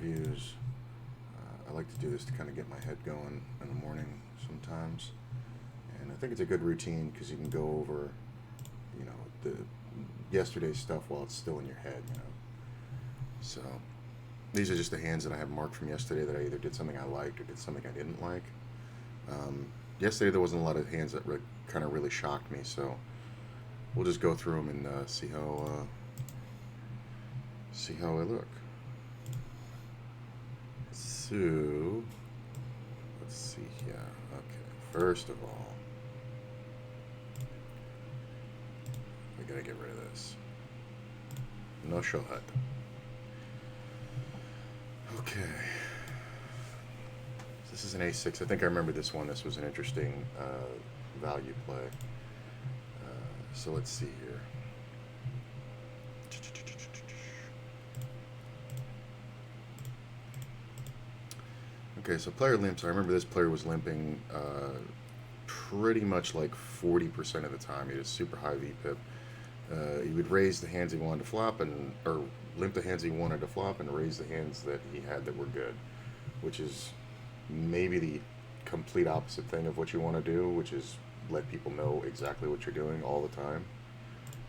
interviews. I like to do this to kind of get my head going in the morning sometimes, and I think it's a good routine because you can go over, you know, the yesterday's stuff while it's still in your head. So these are just the hands that I have marked from yesterday that I either did something I liked or did something I didn't like. Yesterday there wasn't a lot of hands that kind of really shocked me, so we'll just go through them and see how I look. So let's see here. Okay, first of all, we gotta get rid of this. No shot. Okay. This is an A6. I think I remember this one. This was an interesting value play. So let's see here. Okay, so player limps. I remember this player was limping pretty much like 40% of the time. He had a super high VPIP. He would raise the hands he wanted to flop or limp the hands he wanted to flop and raise the hands that he had that were good, which is maybe the complete opposite thing of what you want to do, which is let people know exactly what you're doing all the time.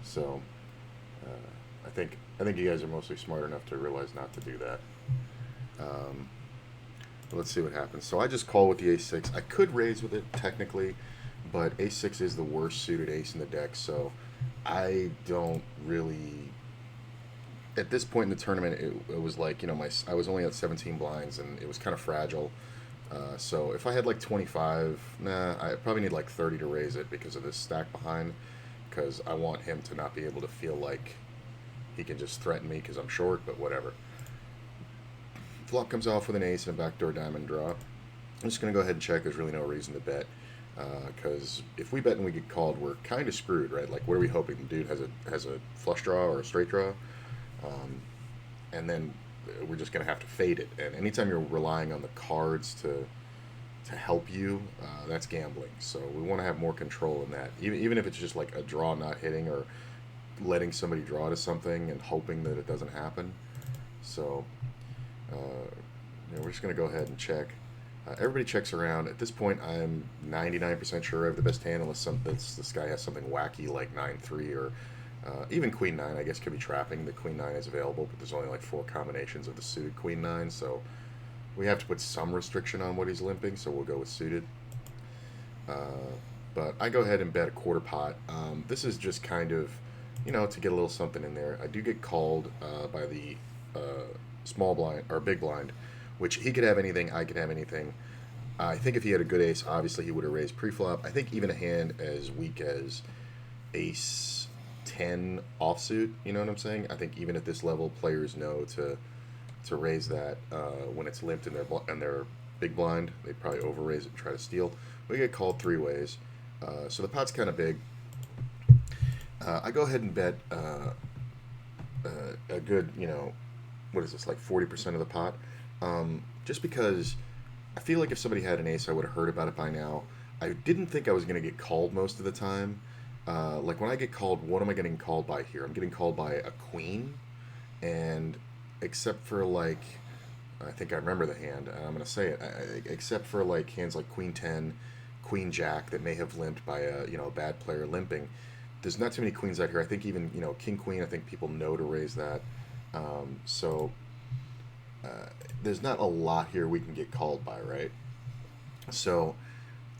So I think you guys are mostly smart enough to realize not to do that. Let's see what happens. So I just call with the ace-6. I could raise with it technically, but ace-6 is the worst suited ace in the deck, so I don't really. At this point in the tournament, it was like, I was only at 17 blinds and it was kind of fragile. So if I had like 25, I probably need like 30 to raise it because of this stack behind, because I want him to not be able to feel like he can just threaten me because I'm short, but whatever. Flop comes off with an ace and a backdoor diamond draw. I'm just going to go ahead and check. There's really no reason to bet, because if we bet and we get called, we're kind of screwed, right? Like, what are we hoping? The dude has a flush draw or a straight draw, and then we're just going to have to fade it. And anytime you're relying on the cards to help you, that's gambling. So we want to have more control in that, even if it's just like a draw not hitting or letting somebody draw to something and hoping that it doesn't happen. So we're just going to go ahead and check. Everybody checks around. At this point, I'm 99% sure I have the best hand, unless this guy has something wacky like 9-3 or even Queen 9. I guess could be trapping. The Queen 9 is available, but there's only like 4 combinations of the suited Queen 9, so we have to put some restriction on what he's limping, so we'll go with suited. But I go ahead and bet a quarter pot. This is just kind of, to get a little something in there. I do get called by the small blind or big blind, which he could have anything, I could have anything. I think if he had a good ace, obviously he would have raised pre-flop. I think even a hand as weak as ace 10 offsuit, you know what I'm saying? I think even at this level, players know to raise that when it's limped in their big blind. They'd probably over-raise it and try to steal. We get called 3 ways. So the pot's kind of big. I go ahead and bet a good, what is this, like 40% of the pot? Just because I feel like if somebody had an ace, I would have heard about it by now. I didn't think I was going to get called most of the time. Like when I get called, what am I getting called by here? I'm getting called by a queen, and except for like, I think I remember the hand, I'm going to say it, except for like hands like Queen 10, Queen Jack that may have limped by a bad player limping. There's not too many queens out here. I think even King Queen, I think people know to raise that. So there's not a lot here we can get called by, right? So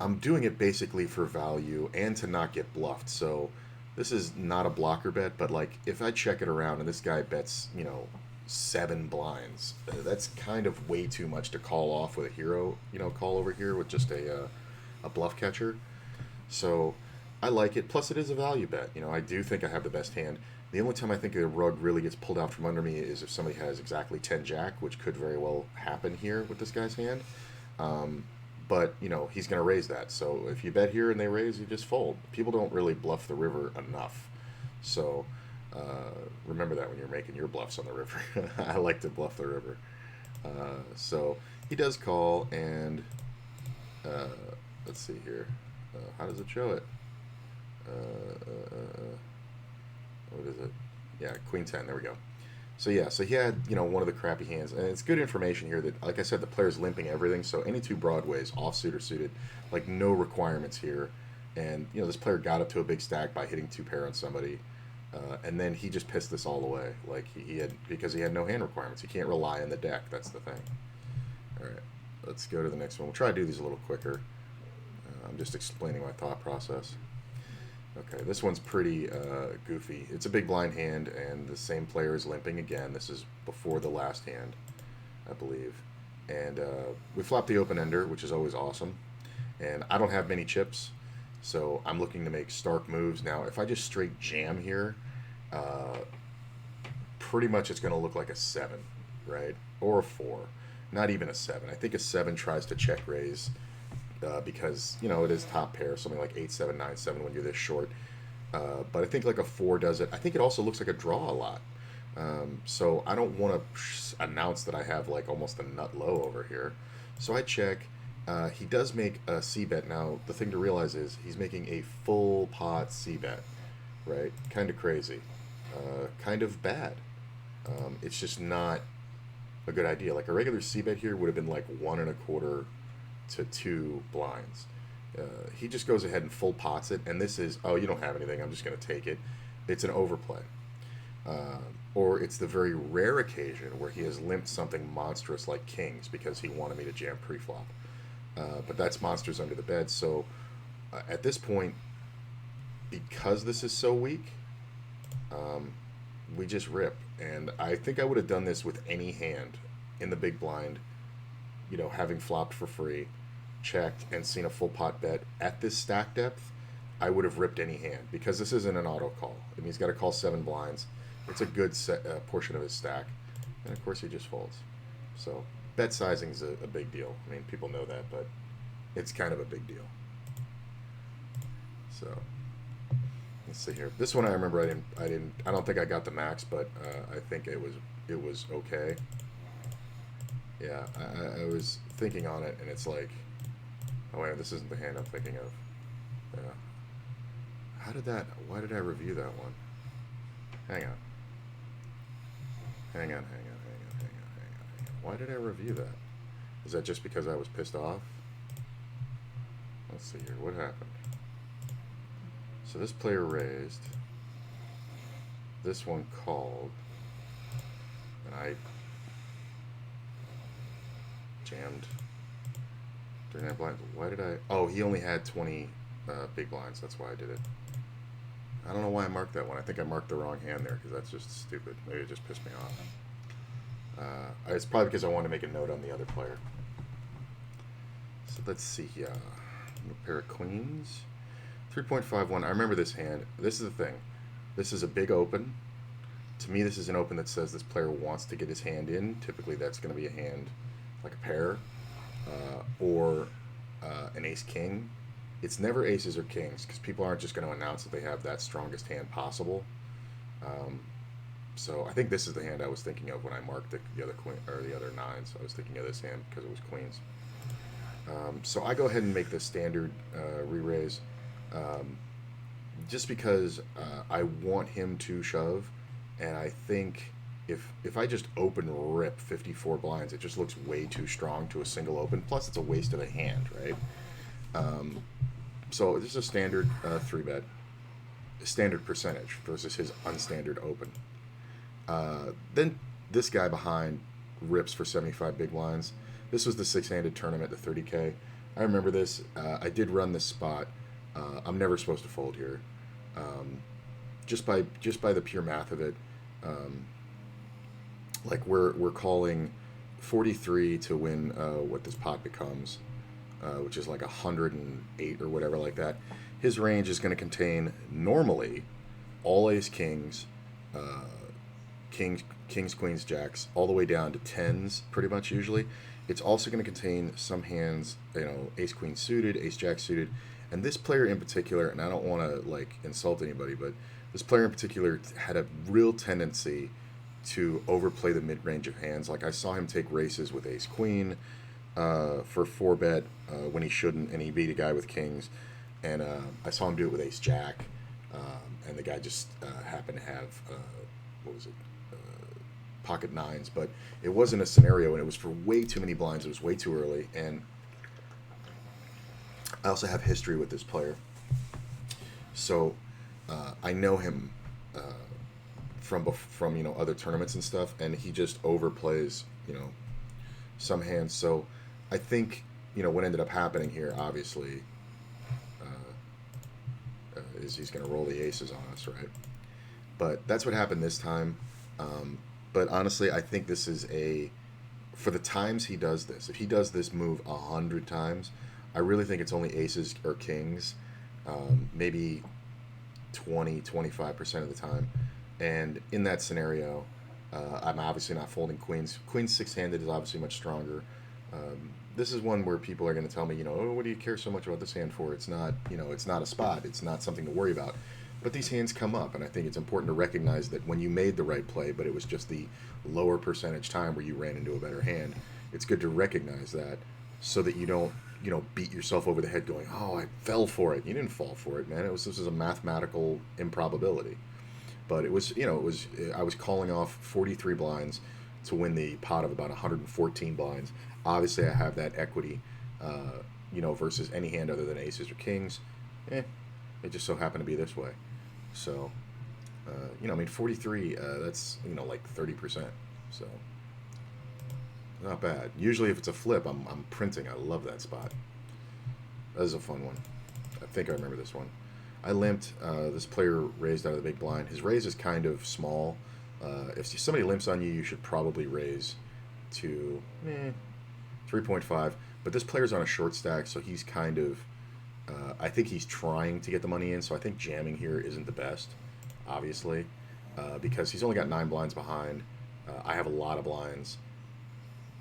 I'm doing it basically for value and to not get bluffed. So this is not a blocker bet, but like if I check it around and this guy bets 7 blinds, that's kind of way too much to call off with a hero call over here with just a bluff catcher. So I like it. Plus, it is a value bet. I do think I have the best hand. The only time I think the rug really gets pulled out from under me is if somebody has exactly 10 jack, which could very well happen here with this guy's hand. But, he's going to raise that. So if you bet here and they raise, you just fold. People don't really bluff the river enough. So remember that when you're making your bluffs on the river. I like to bluff the river. So he does call, and let's see here. How does it show it? What is it? Yeah, Queen 10. There we go. So yeah, so he had one of the crappy hands, and it's good information here that, like I said, the player's limping everything. So any two broadways, offsuit or suited, like no requirements here. And this player got up to a big stack by hitting two pair on somebody, and then he just pissed this all away. Like he had because he had no hand requirements. He can't rely on the deck. That's the thing. All right, let's go to the next one. We'll try to do these a little quicker. I'm just explaining my thought process. Okay, this one's pretty goofy. It's a big blind hand, and the same player is limping again. This is before the last hand, I believe. And we flopped the open ender, which is always awesome. And I don't have many chips, so I'm looking to make stark moves. Now, if I just straight jam here, uh, pretty much it's going to look like a 7, right? Or a 4. Not even a 7. I think a 7 tries to check raise because it is top pair, something like 8-7, 9-7 when you're this short. But I think like a 4 does it. I think it also looks like a draw a lot. So I don't want to announce that I have like almost a nut low over here. So I check. He does make a C bet. Now the thing to realize is he's making a full pot C bet, right? Kind of crazy, kind of bad. It's just not a good idea. Like a regular C bet here would have been like 1.25 to 2 blinds. He just goes ahead and full pots it, and this is, oh, you don't have anything, I'm just going to take it. It's an overplay. Or it's the very rare occasion where he has limped something monstrous like kings because he wanted me to jam pre-flop. But that's monsters under the bed. So at this point, because this is so weak, we just rip. And I think I would have done this with any hand in the big blind, having flopped for free, checked, and seen a full pot bet at this stack depth. I would have ripped any hand because this isn't an auto call. I mean, he's got to call 7 blinds. It's a good portion of his stack, and of course he just folds. So bet sizing is a big deal. I mean, people know that, but it's kind of a big deal. So let's see here. This one I remember I don't think I got the max, but I think it was okay. Yeah, I was thinking on it, and it's like, oh wait, this isn't the hand I'm thinking of. Yeah. Why did I review that one? Hang on. Hang on. Why did I review that? Is that just because I was pissed off? Let's see here, what happened? So this player raised. This one called. And I jammed 39 blinds. Why did I? Oh, he only had 20 big blinds. That's why I did it. I don't know why I marked that one. I think I marked the wrong hand there because that's just stupid. Maybe it just pissed me off. It's probably because I wanted to make a note on the other player. So let's see here. A pair of queens. 3.51. I remember this hand. This is the thing. This is a big open. To me, this is an open that says this player wants to get his hand in. Typically, that's going to be a hand like a pair or an ace-king. It's never aces or kings because people aren't just going to announce that they have that strongest hand possible. So I think this is the hand I was thinking of when I marked the other queen or the other nines. I was thinking of this hand because it was queens. So I go ahead and make the standard re-raise just because I want him to shove, and I think if I just open rip 54 blinds, it just looks way too strong to a single open. Plus, it's a waste of a hand, right? So this is a standard 3-bet, standard percentage versus his unstandard open. Then this guy behind rips for 75 big blinds. This was the 6-handed tournament, the 30K. I remember this. I did run this spot. I'm never supposed to fold here, just by the pure math of it. Like we're calling 43 to win what this pot becomes. Which is like 108 or whatever like that. His range is going to contain normally all ace kings, kings, queens, jacks, all the way down to 10s pretty much usually. It's also going to contain some hands, ace queen suited, ace jack suited, and this player in particular, and I don't want to like insult anybody, but this player in particular had a real tendency to overplay the mid-range of hands. Like I saw him take races with ace queen for 4-bet when he shouldn't, and he beat a guy with kings. And I saw him do it with ace jack, and the guy just happened to have what was it? pocket nines, but it wasn't a scenario, and it was for way too many blinds. It was way too early, and I also have history with this player, so I know him from other tournaments and stuff, and he just overplays some hands. So I think what ended up happening here, obviously, is he's going to roll the aces on us, right? But that's what happened this time. But honestly, I think this is for the times he does this, if he does this move 100 times, I really think it's only aces or kings, maybe 20-25% of the time. And in that scenario, I'm obviously not folding queens. Queens six-handed is obviously much stronger. This is one where people are going to tell me, oh, what do you care so much about this hand for? It's not, it's not a spot. It's not something to worry about. But these hands come up, and I think it's important to recognize that when you made the right play, but it was just the lower percentage time where you ran into a better hand, it's good to recognize that so that you don't, beat yourself over the head going, oh, I fell for it. You didn't fall for it, man. This was a mathematical improbability. But it was, I was calling off 43 blinds to win the pot of about 114 blinds. Obviously, I have that equity, versus any hand other than aces or kings. It just so happened to be this way. So, 43, that's, like 30%. So, not bad. Usually if it's a flip, I'm printing. I love that spot. That is a fun one. I think I remember this one. I limped. This player raised out of the big blind. His raise is kind of small. If somebody limps on you, you should probably raise to 3.5. But this player's on a short stack, so he's kind of... I think he's trying to get the money in, so I think jamming here isn't the best, obviously, because he's only got 9 blinds behind. I have a lot of blinds.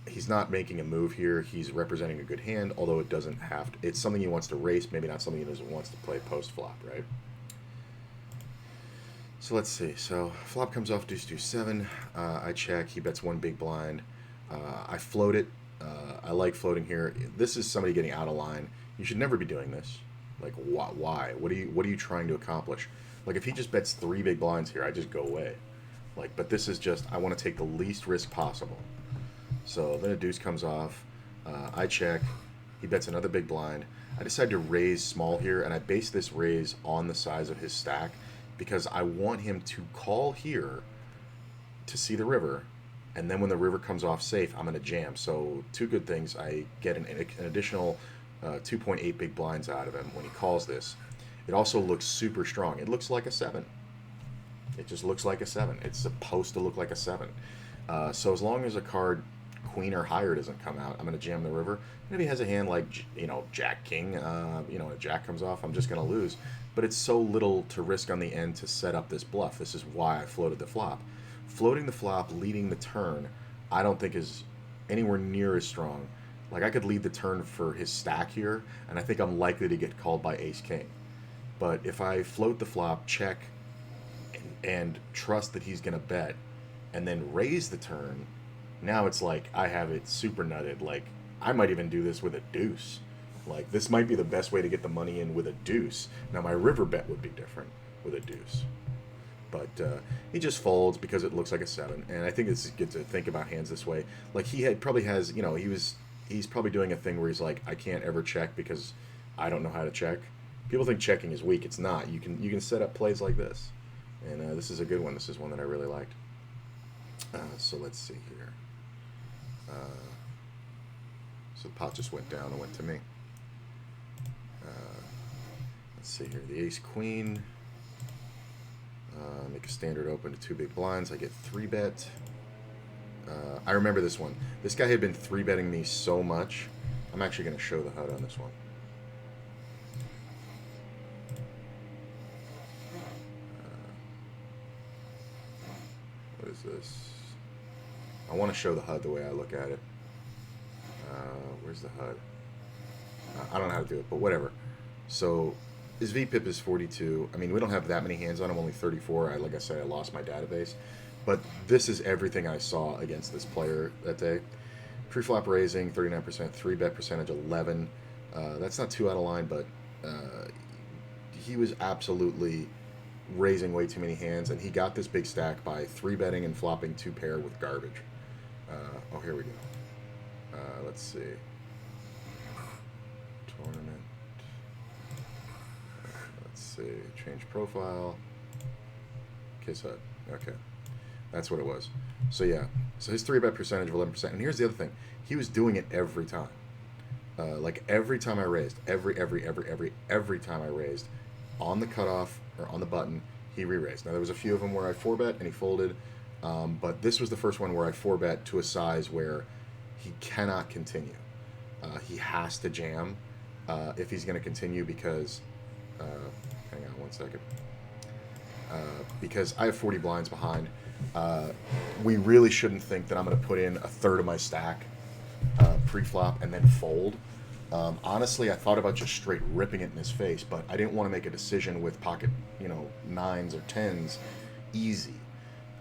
He's not making a move here. He's representing a good hand, although it doesn't have to. It's something he wants to race, maybe not something he doesn't wants to play post-flop, right? So let's see. So flop comes off deuce 7. I check. He bets 1 big blind. I float it. I like floating here. This is somebody getting out of line. You should never be doing this. Like, why? What are you trying to accomplish? Like, if he just bets 3 big blinds here, I just go away. Like, but this is just, I want to take the least risk possible. So then a deuce comes off. I check. He bets another big blind. I decide to raise small here, and I base this raise on the size of his stack because I want him to call here to see the river, and then when the river comes off safe, I'm going to jam. So 2 good things. I get an additional 2.8 big blinds out of him when he calls this. It also looks super strong. It looks like a 7. It just looks like a 7. It's supposed to look like a 7. So as long as a card queen or higher doesn't come out, I'm going to jam the river. And if he has a hand like, Jack King, a Jack comes off, I'm just going to lose. But it's so little to risk on the end to set up this bluff. This is why I floated the flop. Floating the flop, leading the turn, I don't think is anywhere near as strong. Like, I could lead the turn for his stack here, and I think I'm likely to get called by ace-king. But if I float the flop, check, and trust that he's going to bet, and then raise the turn, now it's like I have it super nutted. Like, I might even do this with a deuce. Like, this might be the best way to get the money in with a deuce. Now, my river bet would be different with a deuce. But he just folds because it looks like a 7. And I think it's good to think about hands this way. Like, probably has, he's probably doing a thing where he's like, I can't ever check because I don't know how to check. People think checking is weak. It's not. You can set up plays like this. And this is a good one. This is one that I really liked. So let's see here. So the pot just went down and went to me. Let's see here. The ace-queen. Make a standard open to 2 big blinds. I get 3-bet. I remember this one. This guy had been 3-betting me so much. I'm actually going to show the HUD on this one. What is this? I want to show the HUD the way I look at it. Where's the HUD? I don't know how to do it, but whatever. So his VPIP is 42. I mean, we don't have that many hands on him, only 34. Like I said, I lost my database. But this is everything I saw against this player that day. Pre-flop raising, 39%, 3-bet percentage, 11. That's not too out of line, but he was absolutely raising way too many hands, and he got this big stack by 3-betting and flopping 2 pair with garbage. Oh, here we go. Let's see. Tournament. Let's see. Change profile. Kiss Hut. Okay. That's what it was. So yeah. So his 3-bet percentage of 11%. And here's the other thing. He was doing it every time. Like every time I raised, every time I raised, on the cutoff or on the button, he re-raised. Now there was a few of them where I 4-bet and he folded, but this was the first one where I 4-bet to a size where he cannot continue. He has to jam if he's going to continue because, hang on one second, because I have 40 blinds behind. We really shouldn't think that I'm going to put in a third of my stack pre-flop and then fold. Honestly, I thought about just straight ripping it in his face, but I didn't want to make a decision with pocket, 9s or 10s easy.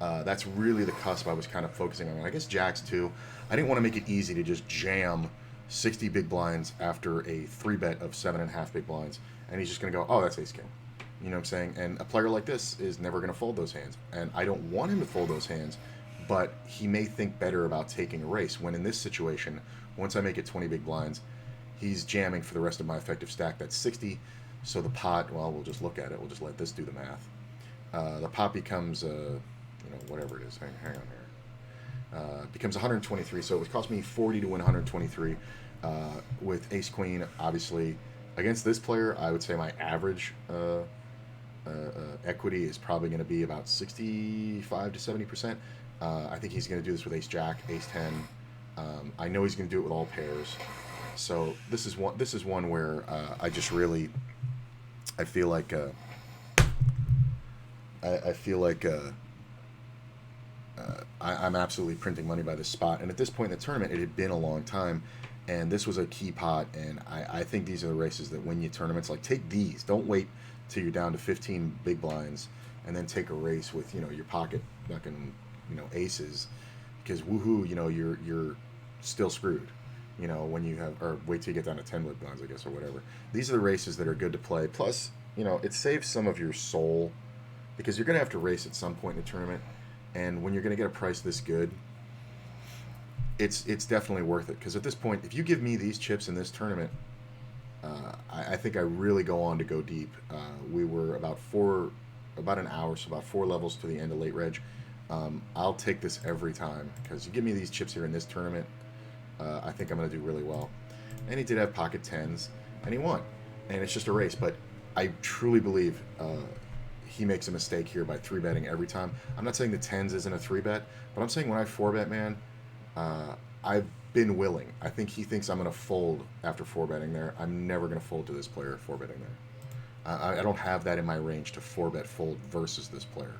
That's really the cusp I was kind of focusing on. I guess jacks too. I didn't want to make it easy to just jam 60 big blinds after a 3-bet of 7.5 big blinds, and he's just going to go, oh, that's ace king. You know what I'm saying? And a player like this is never going to fold those hands, and I don't want him to fold those hands, but he may think better about taking a race, when in this situation, once I make it 20 big blinds, he's jamming for the rest of my effective stack. That's 60. So the pot, well, we'll just look at it. We'll just let this do the math. The pot becomes, whatever it is. Hang on here. Becomes 123. So it would cost me 40 to win 123. With ace queen, obviously, against this player, I would say my average equity is probably going to be about 65 to 70%. I think he's going to do this with ace jack, ace 10. I know he's going to do it with all pairs. So this is one where I just really, I feel like I'm absolutely printing money by this spot. And at this point in the tournament, it had been a long time, and this was a key pot. And I think these are the races that win you tournaments. Like, take these. Don't wait till you're down to 15 big blinds and then take a race with your pocket fucking aces, because woohoo, you're still screwed. When you have, or wait till you get down to 10 big blinds, I guess, or whatever. These are the races that are good to play. Plus, it saves some of your soul, because you're going to have to race at some point in the tournament. And when you're going to get a price this good, it's definitely worth it. Because at this point, if you give me these chips in this tournament, I think I really go on to go deep. We were about an hour, so about 4 levels to the end of late reg. I'll take this every time, because you give me these chips here in this tournament, I think I'm going to do really well. And he did have pocket 10s, and he won. And it's just a race. But I truly believe he makes a mistake here by 3-betting every time. I'm not saying the 10s isn't a 3-bet, but I'm saying when I 4-bet, man, I've been willing. I think he thinks I'm going to fold after 4-betting there. I'm never going to fold to this player 4-betting there. I don't have that in my range to 4-bet fold versus this player.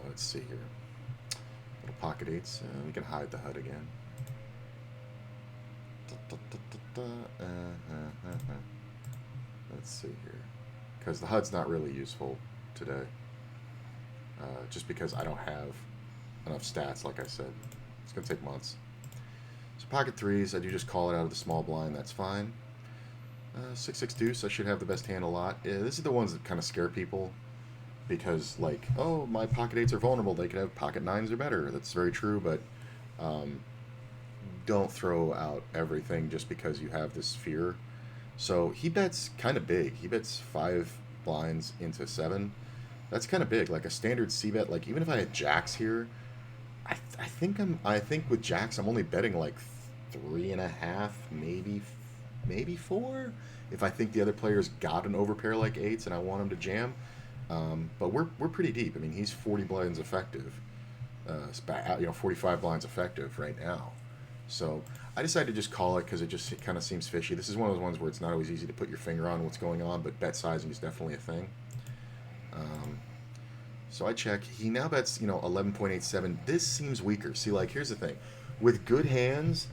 Let's see here. Little pocket 8s. We can hide the HUD again. Let's see here, because the HUD's not really useful today, just because I don't have enough stats. Like I said, it's gonna take months. So pocket 3s, I do just call it out of the small blind. That's fine. 6-6 deuce, I should have the best hand a lot. This is the ones that kind of scare people, because like, oh, my pocket 8s are vulnerable. They could have pocket 9s or better. That's very true, but don't throw out everything just because you have this fear. So he bets kind of big. He bets 5 blinds into 7. That's kind of big. Like a standard C bet. Like even if I had jacks here, I think with jacks I'm only betting like 3.5, maybe 4. If I think the other player's got an overpair like 8s and I want him to jam. But we're pretty deep. I mean, he's 40 blinds effective. 45 blinds effective right now. So I decided to just call it because it just kind of seems fishy. This is one of those ones where it's not always easy to put your finger on what's going on, but bet sizing is definitely a thing. So I check. He now bets, 11.87. This seems weaker. See, like, here's the thing. With good hands,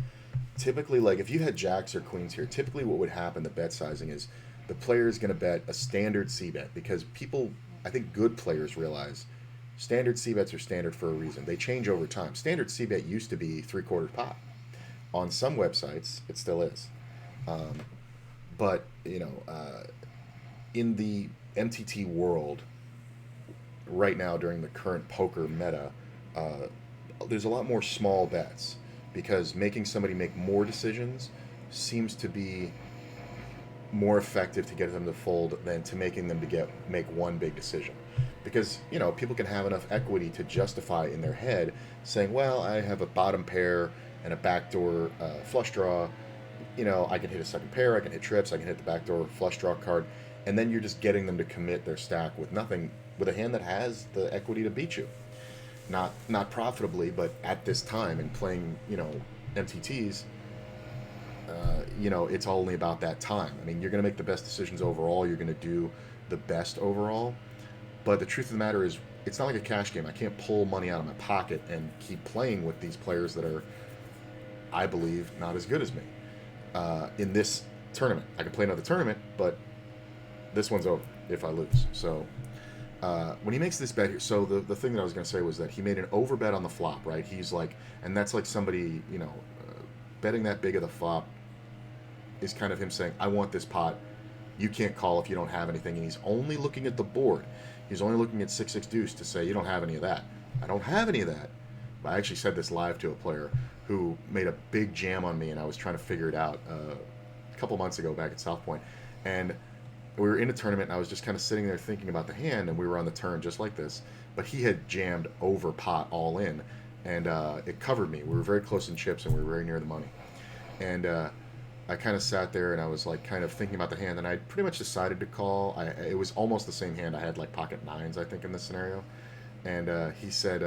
typically, like, if you had jacks or queens here, typically what would happen, the bet sizing is the player is going to bet a standard C-bet, because people, I think good players realize standard C-bets are standard for a reason. They change over time. Standard C-bet used to be 3/4 pot. On some websites, it still is. But, in the MTT world right now during the current poker meta, uh, there's a lot more small bets because making somebody make more decisions seems to be more effective to get them to fold than to making them to make one big decision. Because people can have enough equity to justify in their head saying, well, I have a bottom pair and a backdoor flush draw. I can hit a second pair, I can hit trips, I can hit the backdoor flush draw card, and then you're just getting them to commit their stack with nothing, with a hand that has the equity to beat you. Not profitably, but at this time and playing, MTTs, it's only about that time. I mean, you're going to make the best decisions overall. You're going to do the best overall. But the truth of the matter is, it's not like a cash game. I can't pull money out of my pocket and keep playing with these players that are, I believe, not as good as me. In this tournament, I can play another tournament, but this one's over if I lose. So when he makes this bet here, so the thing that I was going to say was that he made an over bet on the flop, right? He's like, and that's like somebody, betting that big of the flop is kind of him saying, I want this pot. You can't call if you don't have anything. And he's only looking at the board. He's only looking at 6-6 deuce to say, you don't have any of that. I don't have any of that. I actually said this live to a player who made a big jam on me, and I was trying to figure it out a couple months ago back at South Point. And we were in a tournament, and I was just kind of sitting there thinking about the hand, and we were on the turn just like this. But he had jammed over pot all in, and it covered me. We were very close in chips, and we were very near the money. And I kind of sat there, and I was like kind of thinking about the hand, and I pretty much decided to call. It was almost the same hand. I had like pocket nines, I think, in this scenario. And he said,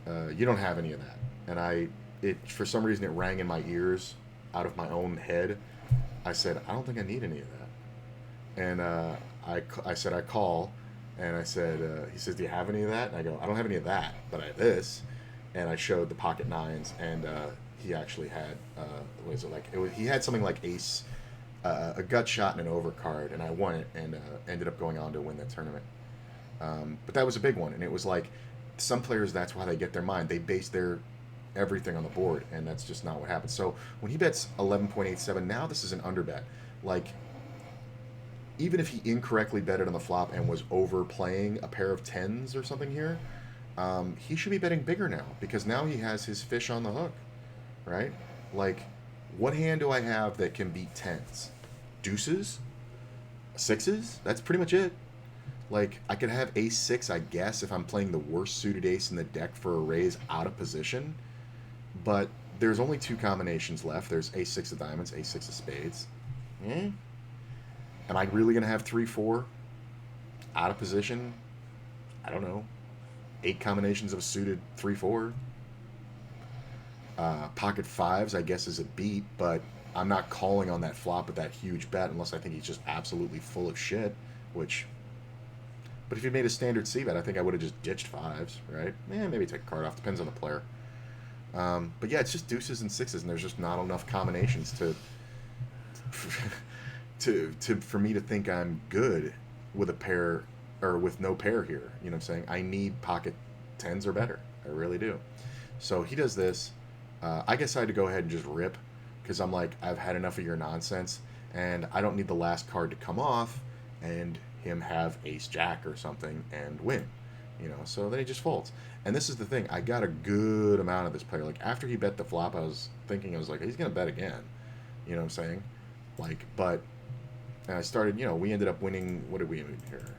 you don't have any of that. And for some reason, it rang in my ears out of my own head. I said, I don't think I need any of that. And I said, I call. And I said, he says, do you have any of that? And I go, I don't have any of that, but I have this. And I showed the pocket nines, and he actually had, what is it like? He had something like ace, a gut shot and an overcard, and I won it and ended up going on to win the tournament. But that was a big one, and it was like, some players, that's why they get their mind. They base their everything on the board, and that's just not what happens. So when he bets 11.87, now this is an underbet. Like, even if he incorrectly betted on the flop and was overplaying a pair of tens or something here, he should be betting bigger now, because now he has his fish on the hook, right? Like, what hand do I have that can beat tens? Deuces? Sixes? That's pretty much it. Like, I could have ace-6, I guess, if I'm playing the worst suited ace in the deck for a raise out of position. But there's only two combinations left. There's ace-6 of diamonds, ace-6 of spades. Am I really going to have 3-4 out of position? I don't know. 8 combinations of a suited 3-4. Pocket fives, I guess, is a beat, but I'm not calling on that flop with that huge bet unless I think he's just absolutely full of shit, which... But if he made a standard C-bet, I think I would have just ditched fives, right? Maybe take a card off. Depends on the player. But yeah, it's just deuces and sixes, and there's just not enough combinations for me to think I'm good with a pair or with no pair here. You know what I'm saying? I need pocket tens or better. I really do. So he does this. I guess I had to go ahead and just rip, because I'm like, I've had enough of your nonsense, and I don't need the last card to come off and him have ace jack or something and win, so then he just folds. And this is the thing, I got a good amount of this player. Like, after he bet the flop, I was like, he's gonna bet again, you know what I'm saying? Like, but and I started, we ended up winning. What did we win here?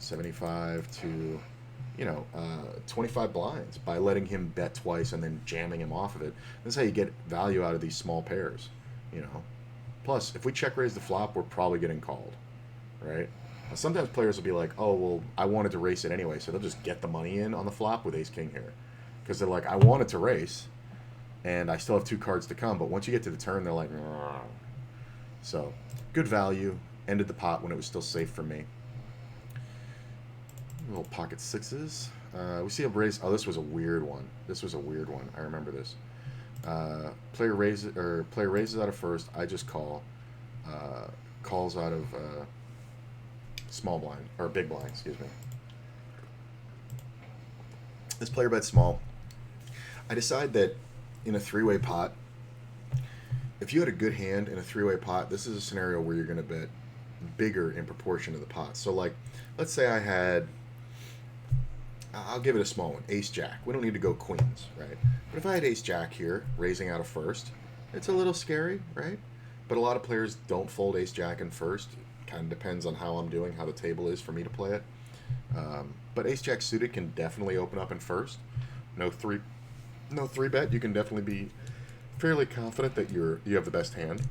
75 to 25 blinds by letting him bet twice and then jamming him off of it. That's how you get value out of these small pairs, plus if we check raise the flop, we're probably getting called. Right? Now, sometimes players will be like, oh, well, I wanted to race it anyway, so they'll just get the money in on the flop with ace-king here. Because they're like, I wanted to race, and I still have 2 cards to come, but once you get to the turn, they're like, nah. So, good value. Ended the pot when it was still safe for me. Little pocket sixes. We see a raise. Oh, this was a weird one. I remember this. Player raises out of first. I just call. Calls out of... small blind, or big blind, excuse me. This player bets small. I decide that in a 3-way pot, if you had a good hand in a 3-way pot, this is a scenario where you're going to bet bigger in proportion to the pot. So like, let's say I had, I'll give it a small one, ace jack. We don't need to go queens, right? But if I had ace jack here, raising out of first, it's a little scary, right? But a lot of players don't fold ace jack in first. Kind of depends on how I'm doing, how the table is for me to play it. But ace jack suited can definitely open up in first. No three, no three bet. You can definitely be fairly confident that you have the best hand.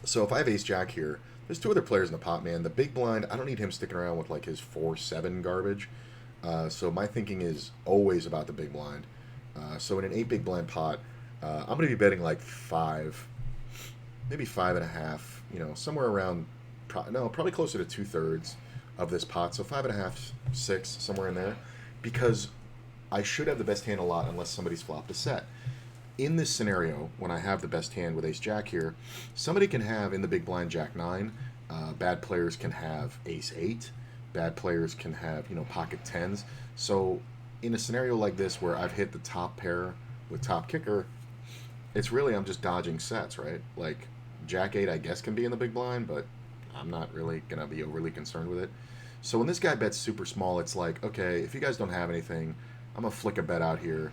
So if I have ace jack here, there's two other players in the pot, man. The big blind, I don't need him sticking around with like his 4-7 garbage. So my thinking is always about the big blind. So in an 8 big blind pot, I'm going to be betting like 5, maybe 5.5, somewhere around, probably closer to 2/3 of this pot. So 5.5, 6, somewhere in there. Because I should have the best hand a lot unless somebody's flopped a set. In this scenario, when I have the best hand with ace jack here, somebody can have in the big blind jack 9. Bad players can have ace 8. Bad players can have, pocket 10s. So in a scenario like this where I've hit the top pair with top kicker, it's really, I'm just dodging sets, right? Like jack 8, I guess, can be in the big blind, but I'm not really going to be overly concerned with it. So when this guy bets super small, it's like, okay, if you guys don't have anything, I'm going to flick a bet out here.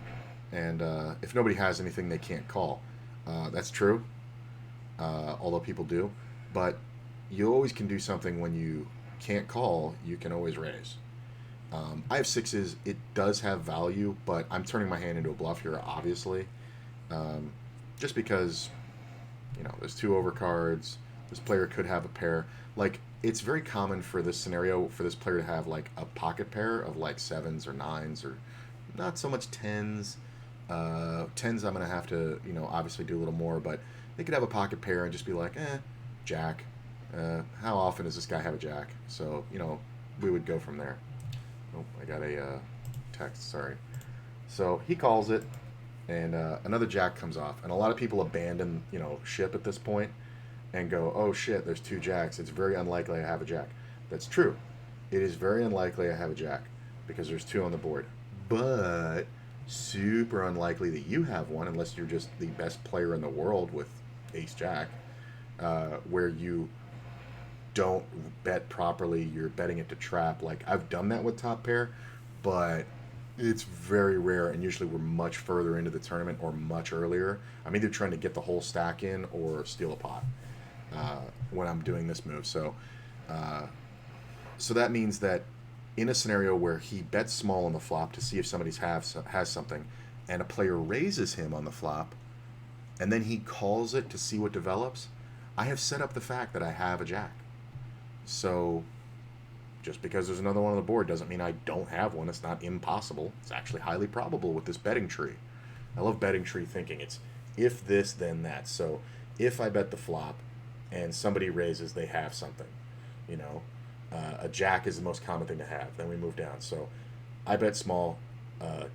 And if nobody has anything, they can't call. That's true, although people do. But you always can do something when you can't call. You can always raise. I have 6s. It does have value, but I'm turning my hand into a bluff here, obviously. Just because, there's 2 overcards. This player could have a pair. Like, it's very common for this scenario for this player to have, like, a pocket pair of, like, 7s or 9s or not so much 10s. 10s I'm going to have to, obviously do a little more, but they could have a pocket pair and just be like, jack. How often does this guy have a jack? So, we would go from there. Oh, I got a text, sorry. So he calls it, and another jack comes off. And a lot of people abandon, ship at this point and go, oh shit, there's 2 jacks. It's very unlikely I have a jack. That's true. It is very unlikely I have a jack because there's 2 on the board. But super unlikely that you have one unless you're just the best player in the world with ace jack, where you don't bet properly, you're betting it to trap. Like, I've done that with top pair, but it's very rare, and usually we're much further into the tournament or much earlier. I'm either trying to get the whole stack in or steal a pot when I'm doing this move. So that means that in a scenario where he bets small on the flop to see if somebody has something, and a player raises him on the flop, and then he calls it to see what develops, I have set up the fact that I have a jack. So just because there's another one on the board doesn't mean I don't have one. It's not impossible. It's actually highly probable with this betting tree. I love betting tree thinking. It's if this, then that. So if I bet the flop and somebody raises, they have something, a jack is the most common thing to have. Then we move down. So I bet small.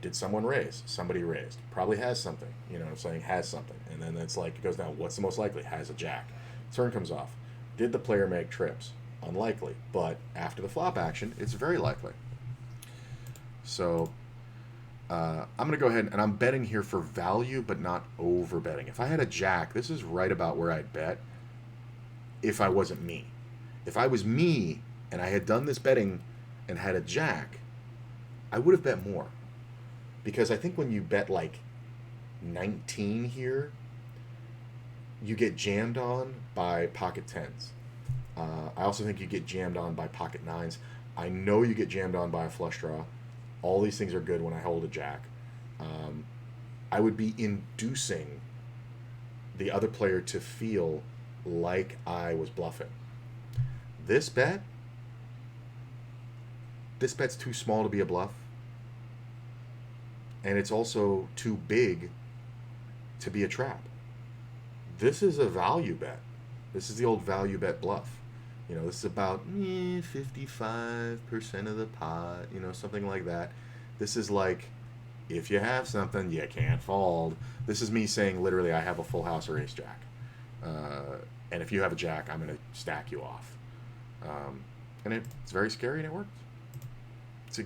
Did someone raise? Somebody raised. Probably has something. I'm saying has something. And then it's like, it goes down. What's the most likely? Has a jack. Turn comes off. Did the player make trips? Unlikely. But after the flop action, it's very likely. So I'm going to go ahead and I'm betting here for value, but not over betting. If I had a jack, this is right about where I'd bet if I wasn't me. If I was me and I had done this betting and had a jack, I would have bet more. Because I think when you bet like 19 here, you get jammed on by pocket 10s. I also think you get jammed on by pocket 9s. I know you get jammed on by a flush draw. All these things are good when I hold a jack. I would be inducing the other player to feel like I was bluffing. This bet's too small to be a bluff. And it's also too big to be a trap. This is a value bet. This is the old value bet bluff. This is about 55% of the pot, something like that. This is like, if you have something, you can't fold. This is me saying, literally, I have a full house or ace jack. And if you have a jack, I'm going to stack you off. And it's very scary, and it worked.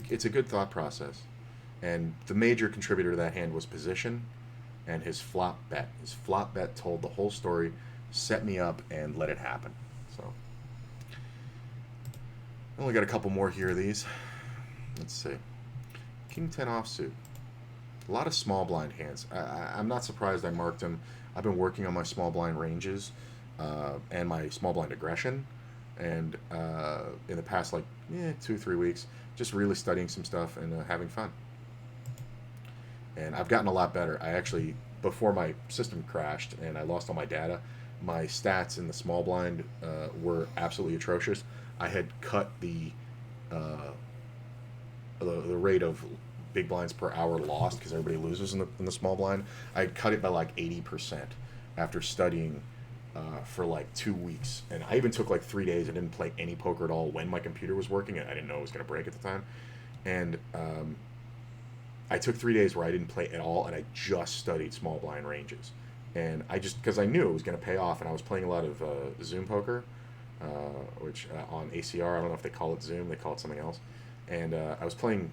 It's a good thought process. And the major contributor to that hand was position and his flop bet. His flop bet told the whole story, set me up, and let it happen. So Only got a couple more here of these. Let's see. King 10 offsuit. A lot of small blind hands. I'm not surprised I marked them. I've been working on my small blind ranges and my small blind aggression. And in the past, like, 2 or 3 weeks, just really studying some stuff and having fun. And I've gotten a lot better. I actually, before my system crashed and I lost all my data, my stats in the small blind were absolutely atrocious. I had cut uh, the rate of big blinds per hour lost because everybody loses in the small blind. I had cut it by like 80% after studying for like 2 weeks. And I even took like 3 days. I didn't play any poker at all when my computer was working. I didn't know it was going to break at the time. And I took 3 days where I didn't play at all, and I just studied small blind ranges. And I just, because I knew it was going to pay off, and I was playing a lot of Zoom poker, uh, which on ACR, I don't know if they call it Zoom, they call it something else. And I was playing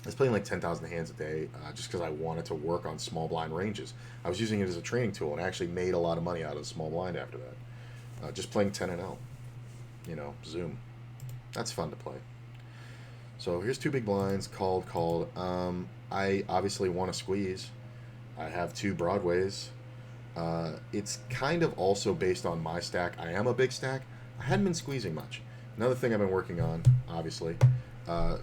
like 10,000 hands a day just because I wanted to work on small blind ranges. I was using it as a training tool, and I actually made a lot of money out of the small blind after that. Just playing 10 and L, Zoom. That's fun to play. So here's two big blinds, called. I obviously want to squeeze. I have two broadways. It's kind of also based on my stack. I am a big stack. I hadn't been squeezing much. Another thing I've been working on, obviously.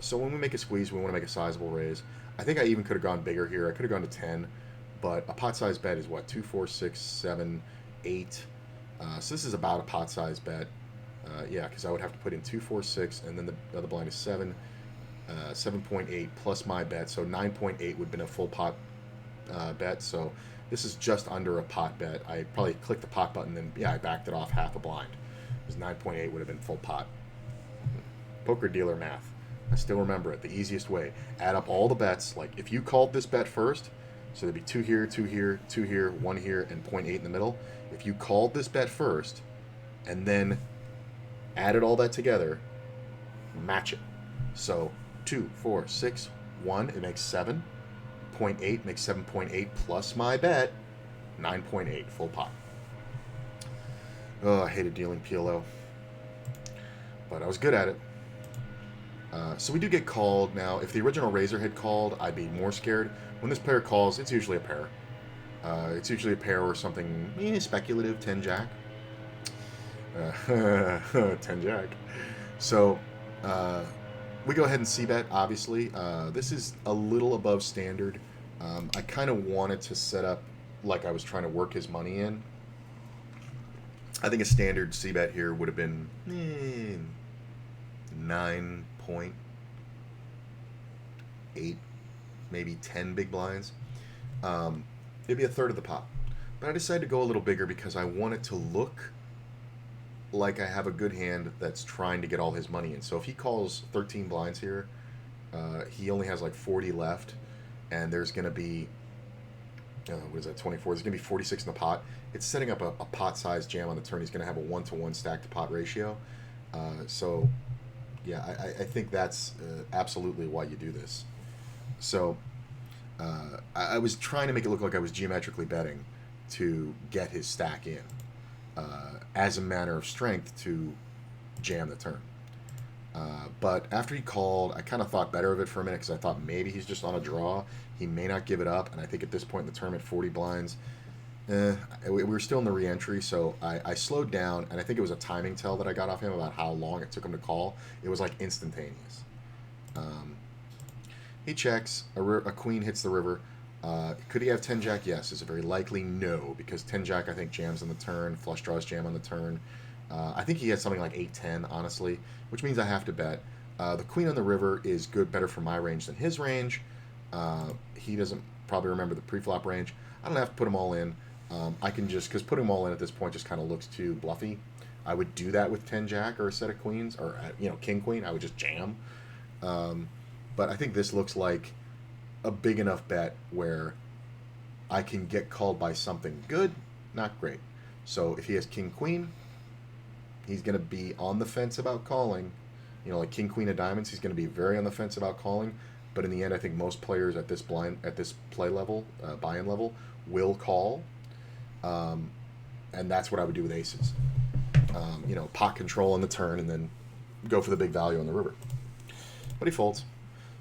So when we make a squeeze, we want to make a sizable raise. I think I even could have gone bigger here. I could have gone to 10, but a pot size bet is what? 2, 4, 6, 7, 8. So this is about a pot size bet. Yeah, because I would have to put in 2, 4, 6, and then the other blind is 7. 7.8 plus my bet, so 9.8 would have been a full pot bet. So this is just under a pot bet. I probably clicked the pot button, and I backed it off half a blind. Because 9.8 would have been full pot. Poker dealer math. I still remember it. The easiest way. Add up all the bets. Like if you called this bet first, so there'd be 2 here, 2 here, 2 here, 1 here, and 0.8 in the middle. If you called this bet first, and then added all that together, match it. So 2, 4, 6, 1, it makes 7. 0.8 makes 7.8 plus my bet, 9.8, full pot. Oh, I hated dealing PLO, but I was good at it. So we do get called now. If the original Razor had called, I'd be more scared. When this player calls, it's usually a pair. It's usually a pair or something speculative, 10 jack. 10 jack. So we go ahead and c-bet, obviously. This is a little above standard. I kind of wanted to set up like I was trying to work his money in. I think a standard c-bet here would have been 9.8, maybe 10 big blinds. It'd be a third of the pot. But I decided to go a little bigger because I want it to look like I have a good hand that's trying to get all his money in. So if he calls 13 blinds here, he only has like 40 left, and there's going to be, what is that, 24? There's going to be 46 in the pot. It's setting up a pot-sized jam on the turn. He's going to have a 1-to-1 stack-to-pot ratio. So, yeah, I think that's absolutely why you do this. So I was trying to make it look like I was geometrically betting to get his stack in. As a matter of strength to jam the turn. But after he called, I kind of thought better of it for a minute because I thought maybe he's just on a draw. He may not give it up, and I think at this point in the tournament, 40 blinds, we were still in the re-entry, so I slowed down, and I think it was a timing tell that I got off him about how long it took him to call. It was like instantaneous. He checks, a queen hits the river. Could he have 10 jack? Yes. Is it very likely? No, because 10 jack I think jams on the turn, flush draws jam on the turn. I think he has something like 8-10, honestly, which means I have to bet. The queen on the river is better for my range than his range. He doesn't probably remember the pre-flop range. I don't have to put them all in. I can just, because putting them all in at this point just kind of looks too bluffy. I would do that with 10 jack or a set of queens, or king queen. I would just jam. But I think this looks like a big enough bet where I can get called by something good, not great. So if he has king queen, he's going to be on the fence about calling. Like king queen of diamonds, he's going to be very on the fence about calling. But in the end, I think most players at this play level, buy-in level, will call. And that's what I would do with aces. Pot control on the turn, and then go for the big value on the river. But he folds.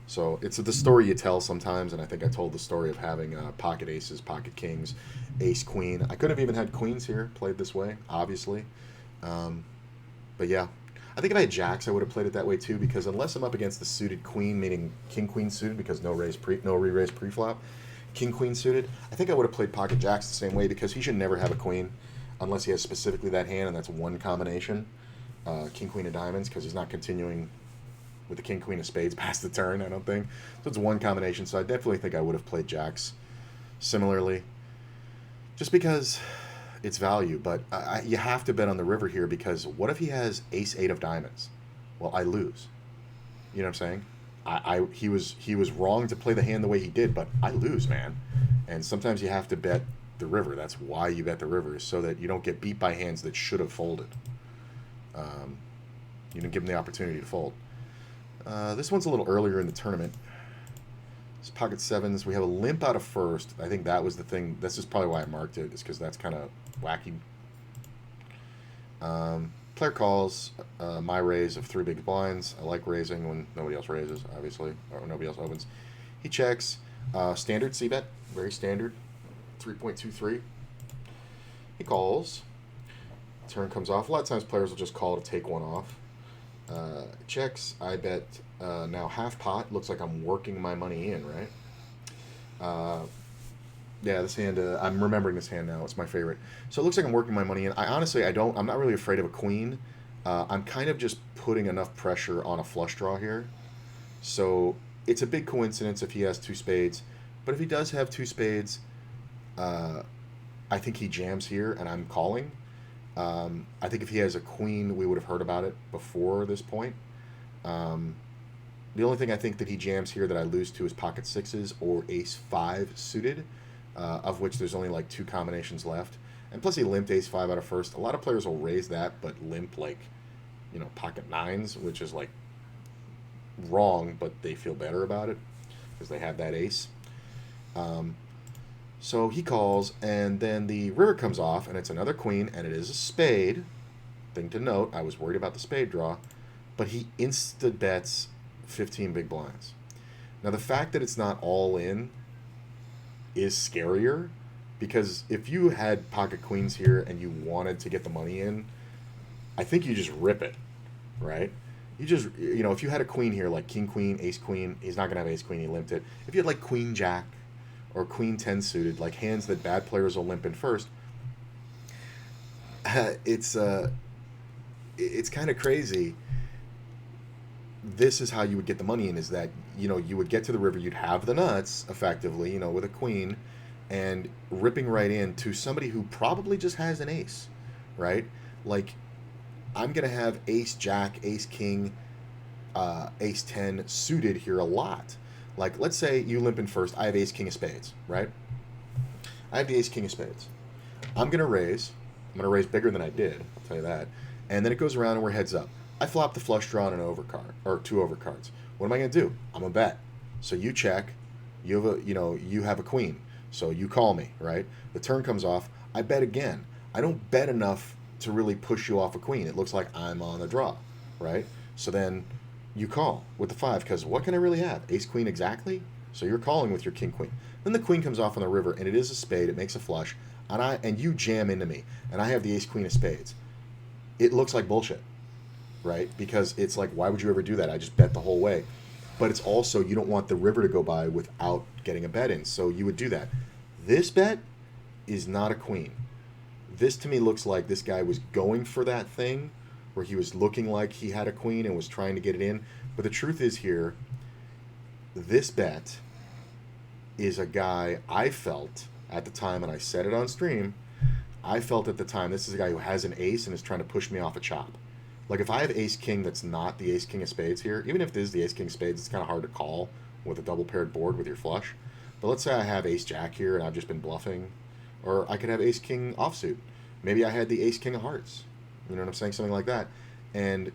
So it's the story you tell sometimes, and I think I told the story of having pocket aces, pocket kings, ace queen. I could have even had queens here played this way, obviously. But yeah, I think if I had jacks, I would have played it that way too, because unless I'm up against the suited queen, meaning king queen suited, because no re-raise pre-flop, king queen suited, I think I would have played pocket jacks the same way, because he should never have a queen unless he has specifically that hand, and that's one combination, king queen of diamonds, because he's not continuing with the king queen of spades past the turn, I don't think. So it's one combination. So I definitely think I would have played jacks similarly, just because it's value. But you have to bet on the river here, because what if he has ace eight of diamonds? Well, I lose. You know what I'm saying? He was wrong to play the hand the way he did, but I lose, man. And sometimes you have to bet the river. That's why you bet the river, is so that you don't get beat by hands that should have folded. You didn't give them the opportunity to fold. This one's a little earlier in the tournament. It's pocket sevens. We have a limp out of first. I think that was the thing. This is probably why I marked it, is because that's kind of wacky. Player calls my raise of 3 big blinds. I like raising when nobody else raises, obviously, or nobody else opens. He checks. Standard c-bet. Very standard. 3.23. He calls. Turn comes off. A lot of times players will just call to take one off. Checks. I bet now half pot. Looks like I'm working my money in, right? Yeah, this hand, I'm remembering this hand now. It's my favorite. So it looks like I'm working my money in. I'm not really afraid of a queen. I'm kind of just putting enough pressure on a flush draw here. So it's a big coincidence if he has 2 spades. But if he does have 2 spades, I think he jams here, and I'm calling. I think if he has a queen, we would have heard about it before this point. The only thing I think that he jams here that I lose to is pocket sixes or ace 5 suited, of which there's only like 2 combinations left. And plus he limped ace 5 out of first. A lot of players will raise that, but limp like, pocket nines, which is like wrong, but they feel better about it because they have that ace. So he calls, and then the river comes off, and it's another queen, and it is a spade. Thing to note, I was worried about the spade draw, but he insta-bets 15 big blinds. Now, the fact that it's not all in is scarier, because if you had pocket queens here and you wanted to get the money in, I think you just rip it, right? You just, if you had a queen here, like king queen, ace queen, he's not going to have ace queen, he limped it. If you had like queen jack, or queen 10 suited, like hands that bad players will limp in first, it's kind of crazy. This is how you would get the money in, is that, you would get to the river, you'd have the nuts, effectively, with a queen, and ripping right into somebody who probably just has an ace, right? Like, I'm going to have ace jack, ace king, ace 10 suited here a lot. Like, let's say you limp in first. I have ace king of spades, right? I have the ace king of spades. I'm going to raise. I'm going to raise bigger than I did. I'll tell you that. And then it goes around and we're heads up. I flop the flush draw and an overcard, or 2 overcards. What am I going to do? I'm going to bet. So you check. You have a queen. So you call me, right? The turn comes off. I bet again. I don't bet enough to really push you off a queen. It looks like I'm on the draw, right? So then you call with the 5, because what can I really have? Ace queen exactly? So you're calling with your king queen. Then the queen comes off on the river, and it is a spade. It makes a flush, and you jam into me, and I have the ace queen of spades. It looks like bullshit, right? Because it's like, why would you ever do that? I just bet the whole way. But it's also, you don't want the river to go by without getting a bet in, so you would do that. This bet is not a queen. This to me looks like this guy was going for that thing, where he was looking like he had a queen and was trying to get it in. But the truth is here, this bet is a guy I felt at the time, and I said it on stream, I felt at the time, this is a guy who has an ace and is trying to push me off a chop. Like, if I have ace king that's not the ace king of spades here, even if this is the ace king of spades, it's kind of hard to call with a double paired board with your flush. But let's say I have ace jack here and I've just been bluffing. Or I could have ace king offsuit. Maybe I had the ace king of hearts. You know what I'm saying? Something like that. And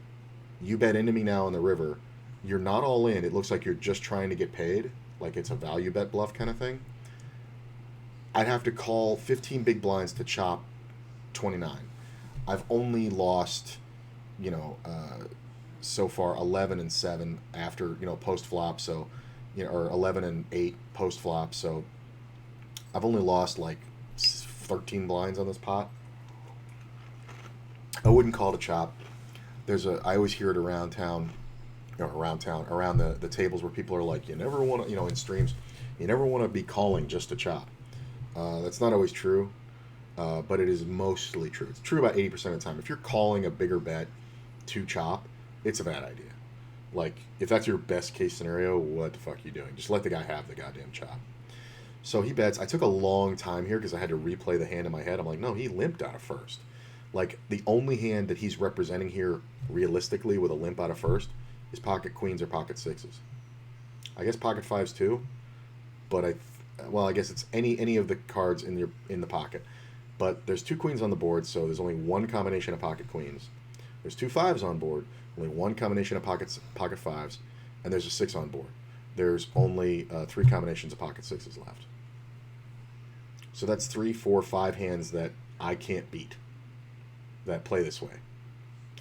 you bet into me now on the river. You're not all in. It looks like you're just trying to get paid. Like it's a value bet bluff kind of thing. I'd have to call 15 big blinds to chop 29. I've only lost, so far 11 and 7 after post flop. So or 11 and 8 post flop. So I've only lost like 13 blinds on this pot. I wouldn't call it a chop. I always hear it around town, around the tables where people are like, you never want to, in streams, you never want to be calling just a chop. That's not always true, but it is mostly true. It's true about 80% of the time. If you're calling a bigger bet to chop, it's a bad idea. Like, if that's your best case scenario, what the fuck are you doing? Just let the guy have the goddamn chop. So he bets. I took a long time here because I had to replay the hand in my head. I'm like, no, he limped out of first. Like, the only hand that he's representing here realistically with a limp out of first is pocket queens or pocket sixes. I guess pocket fives too, but I guess it's any of the cards in the pocket. But there's 2 queens on the board, so there's only one combination of pocket queens. There's 2 fives on board, only one combination of pocket fives, and there's a 6 on board. There's only 3 combinations of pocket sixes left. So that's 3, 4, 5 hands that I can't beat that play this way.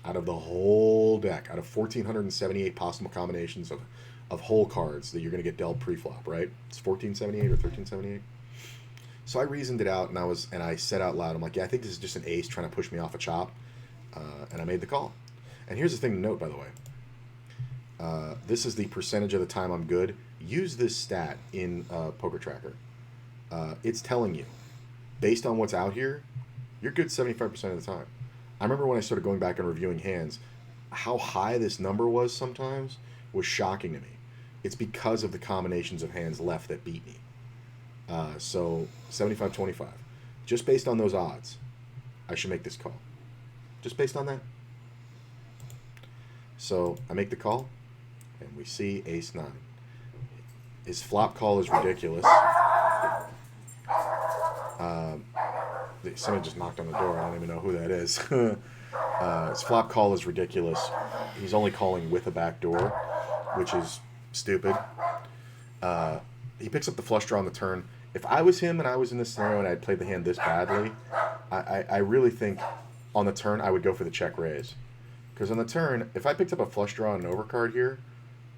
Out of the whole deck, out of 1,478 possible combinations of whole cards that you're going to get dealt pre-flop, right? It's 1,478 or 1,378. So I reasoned it out, and I said out loud, I'm like, yeah, I think this is just an ace trying to push me off a chop, and I made the call. And here's the thing to note, by the way. This is the percentage of the time I'm good. Use this stat in Poker Tracker. It's telling you, based on what's out here, you're good 75% of the time. I remember when I started going back and reviewing hands, how high this number was sometimes was shocking to me. It's because of the combinations of hands left that beat me. So 75-25. Just based on those odds, I should make this call. Just based on that. So I make the call, and we see ace-9. His flop call is ridiculous. Somebody just knocked on the door. I don't even know who that is. His flop call is ridiculous. He's only calling with a back door, which is stupid. He picks up the flush draw on the turn. If I was him and I was in this scenario and I played the hand this badly, I really think on the turn I would go for the check raise. Because on the turn, if I picked up a flush draw and an overcard here,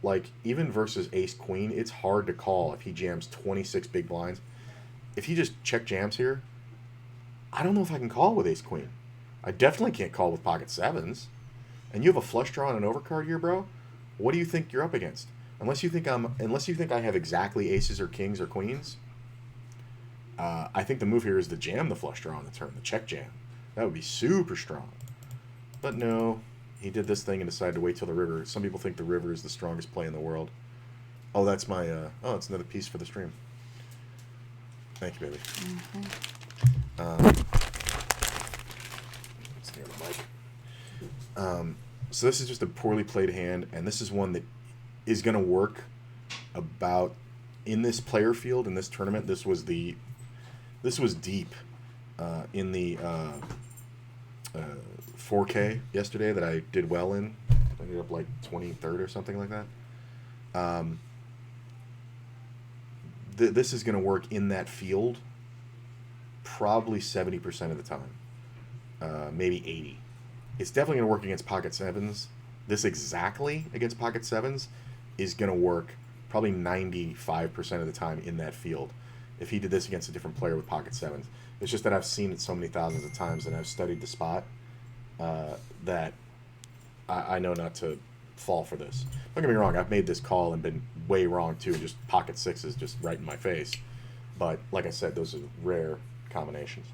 like, even versus ace-queen, it's hard to call if he jams 26 big blinds. If he just check jams here, I don't know if I can call with ace-queen. I definitely can't call with pocket sevens. And you have a flush draw and an overcard here, bro? What do you think you're up against? Unless you think I have exactly aces or kings or queens, I think the move here is to jam the flush draw on the turn, the check jam. That would be super strong. But no, he did this thing and decided to wait till the river. Some people think the river is the strongest play in the world. Oh, that's my, it's another piece for the stream. Thank you, baby. Mm-hmm. It's near the mic. So this is just a poorly played hand, and this is one that is going to work about in this player field, in this tournament. This was deep in the 4K yesterday that I did well in. I ended up like 23rd or something like that. This is going to work in that field probably 70% of the time, maybe 80. It's definitely going to work against pocket sevens. This exactly against pocket sevens is going to work probably 95% of the time in that field. If he did this against a different player with pocket sevens, it's just that I've seen it so many thousands of times and I've studied the spot that I know not to fall for this. Don't get me wrong, I've made this call and been way wrong too, just pocket sixes just right in my face. But like I said, those are rare combinations.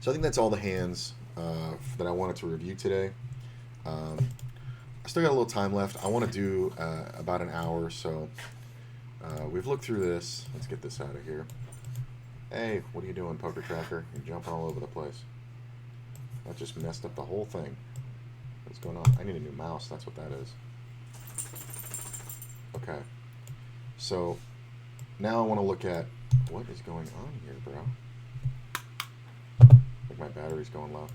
So I think that's all the hands that I wanted to review today. I still got a little time left. I want to do about an hour or so. We've looked through this. Let's get this out of here. Hey, what are you doing, Poker Tracker? You're jumping all over the place. That just messed up the whole thing. What's going on? I need a new mouse. That's what that is. Okay. So now I want to look at what is going on here, bro. I think my battery's going low.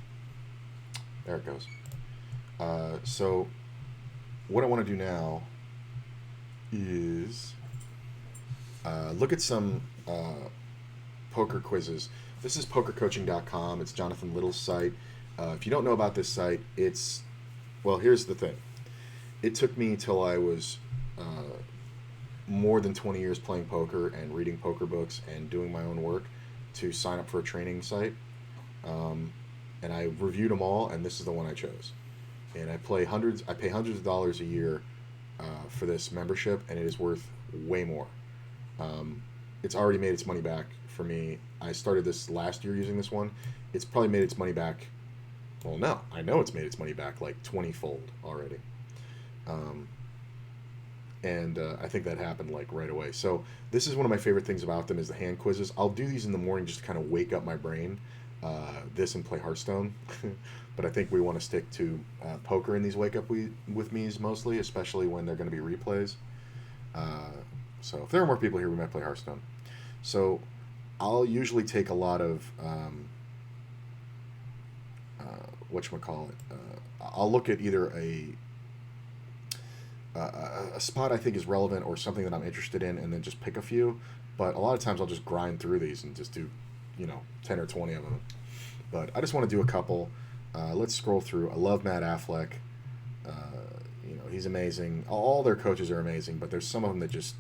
There it goes. So what I want to do now is look at some poker quizzes. This is pokercoaching.com. It's Jonathan Little's site. If you don't know about this site, it's Well, here's the thing. It took me till I was more than 20 years playing poker and reading poker books and doing my own work to sign up for a training site. Um, and I reviewed them all, and this is the one I chose. And I pay hundreds of dollars a year for this membership, and it is worth way more. Um, it's already made its money back for me. I started this last year using this one. It's probably made its money back. Well, no, I know it's made its money back like 20-fold already. Um, and I think that happened like right away. So this is one of my favorite things about them is the hand quizzes. I'll do these in the morning just to kind of wake up my brain. This and play Hearthstone, but I think we want to stick to poker in these wake up with me's mostly, especially when they're going to be replays. Uh, so if there are more people here, we might play Hearthstone. So I'll usually take a lot of whatchamacallit. I'll look at either a spot I think is relevant or something that I'm interested in, and then just pick a few. But a lot of times I'll just grind through these and just do, 10 or 20 of them. But I just want to do a couple. Let's scroll through. I love Matt Affleck. He's amazing. All their coaches are amazing, but there's some of them that just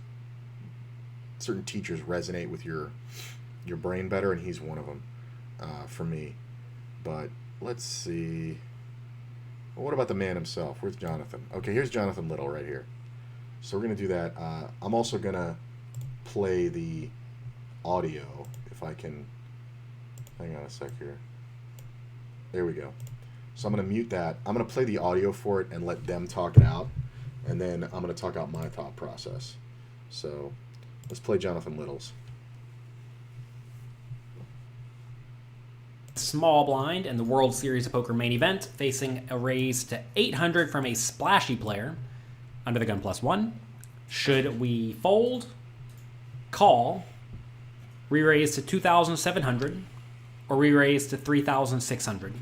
certain teachers resonate with your brain better, and he's one of them for me. But let's see. Well, what about the man himself? Where's Jonathan? Okay, here's Jonathan Little right here. So we're going to do that. I'm also going to play the audio if I can. Hang on a sec here. There we go. So I'm going to mute that. I'm going to play the audio for it and let them talk it out. And then I'm going to talk out my thought process. So let's play Jonathan Little's. Small blind in the World Series of Poker main event, facing a raise to 800 from a splashy player. Under the gun +1. Should we fold, call, re-raise to 2,700, or re-raise to 3,600?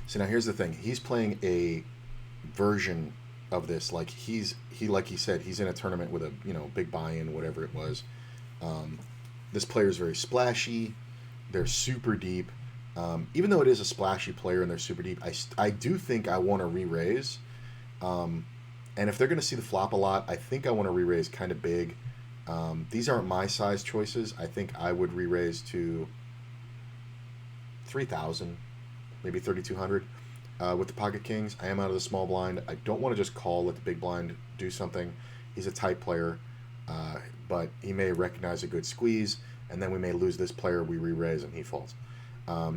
So now here's the thing. He's playing a version of this. Like he said, he's in a tournament with a big buy-in, whatever it was. This player is very splashy. They're super deep. Even though it is a splashy player and they're super deep, I do think I want to re-raise. And if they're going to see the flop a lot, I think I want to re-raise kind of big. These aren't my size choices. I think I would re-raise to 3,000, maybe 3,200 with the pocket kings. I am out of the small blind. I don't want to just call, let the big blind do something. He's a tight player, but he may recognize a good squeeze, and then we may lose this player. We re-raise and he falls.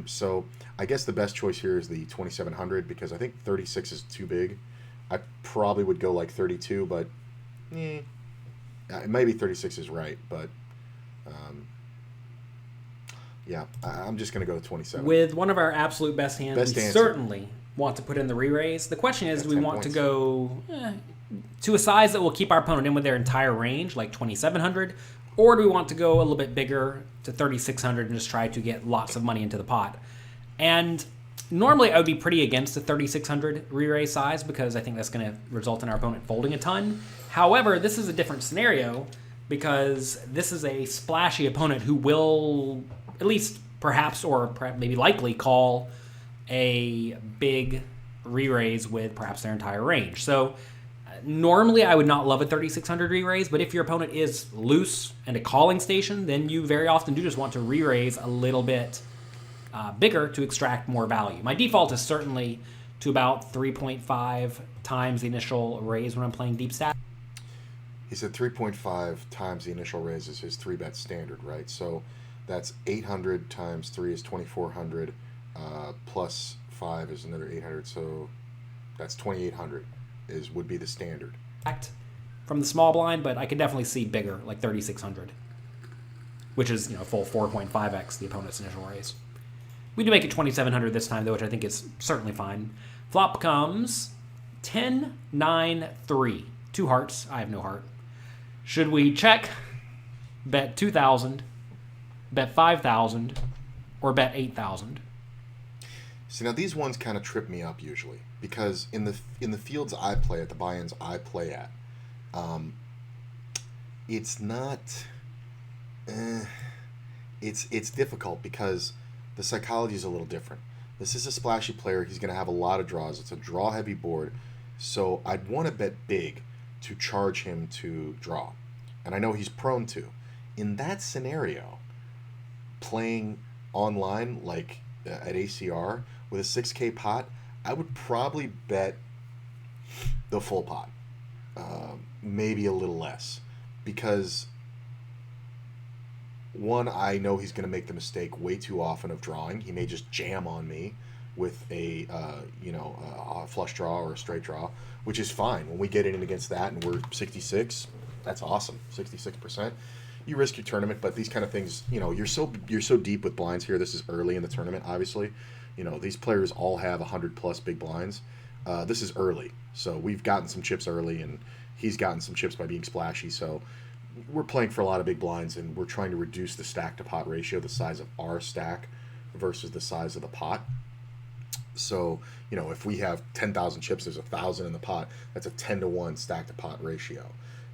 So I guess the best choice here is the 2,700 because I think 36 is too big. I probably would go like 32, but maybe 36 is right, but yeah, I'm just going to go to 27. With one of our absolute best hands, we certainly want to put in the re-raise. The question is, do we want to go to a size that will keep our opponent in with their entire range, like 2,700, or do we want to go a little bit bigger to 3,600 and just try to get lots of money into the pot? And normally I would be pretty against the 3,600 re-raise size because I think that's going to result in our opponent folding a ton. However, this is a different scenario because this is a splashy opponent who will at least perhaps or maybe likely call a big re-raise with perhaps their entire range. So normally I would not love a 3,600 re-raise, but if your opponent is loose and a calling station, then you very often do just want to re-raise a little bit bigger to extract more value. My default is certainly to about 3.5 times the initial raise when I'm playing deep stack. He said 3.5 times the initial raise is his 3-bet standard, right? So that's 800 times 3 is 2,400, plus 5 is another 800, so that's 2,800 would be the standard. From the small blind, but I could definitely see bigger, like 3,600, which is full 4.5x the opponent's initial raise. We do make it 2,700 this time, though, which I think is certainly fine. Flop comes 10, 9, 3. 2 hearts. I have no heart. Should we check, bet 2,000, bet 5,000, or bet 8,000? See, now these ones kind of trip me up usually because in the fields I play at, the buy-ins I play at, it's not. It's difficult because the psychology is a little different. This is a splashy player. He's going to have a lot of draws. It's a draw-heavy board. So I'd want to bet big to charge him to draw. And I know he's prone to. In that scenario, playing online, like at ACR, with a 6K pot, I would probably bet the full pot. Maybe a little less. Because one, I know he's going to make the mistake way too often of drawing. He may just jam on me with a flush draw or a straight draw, which is fine. When we get in against that and we're 66, that's awesome. 66%. You risk your tournament, but these kind of things, you're so deep with blinds here. This is early in the tournament, obviously. These players all have 100 plus big blinds. This is early, so we've gotten some chips early, and he's gotten some chips by being splashy. So we're playing for a lot of big blinds, and we're trying to reduce the stack to pot ratio, the size of our stack versus the size of the pot. So, if we have 10,000 chips, there's 1,000 in the pot. That's a 10-to-1 stack to pot ratio.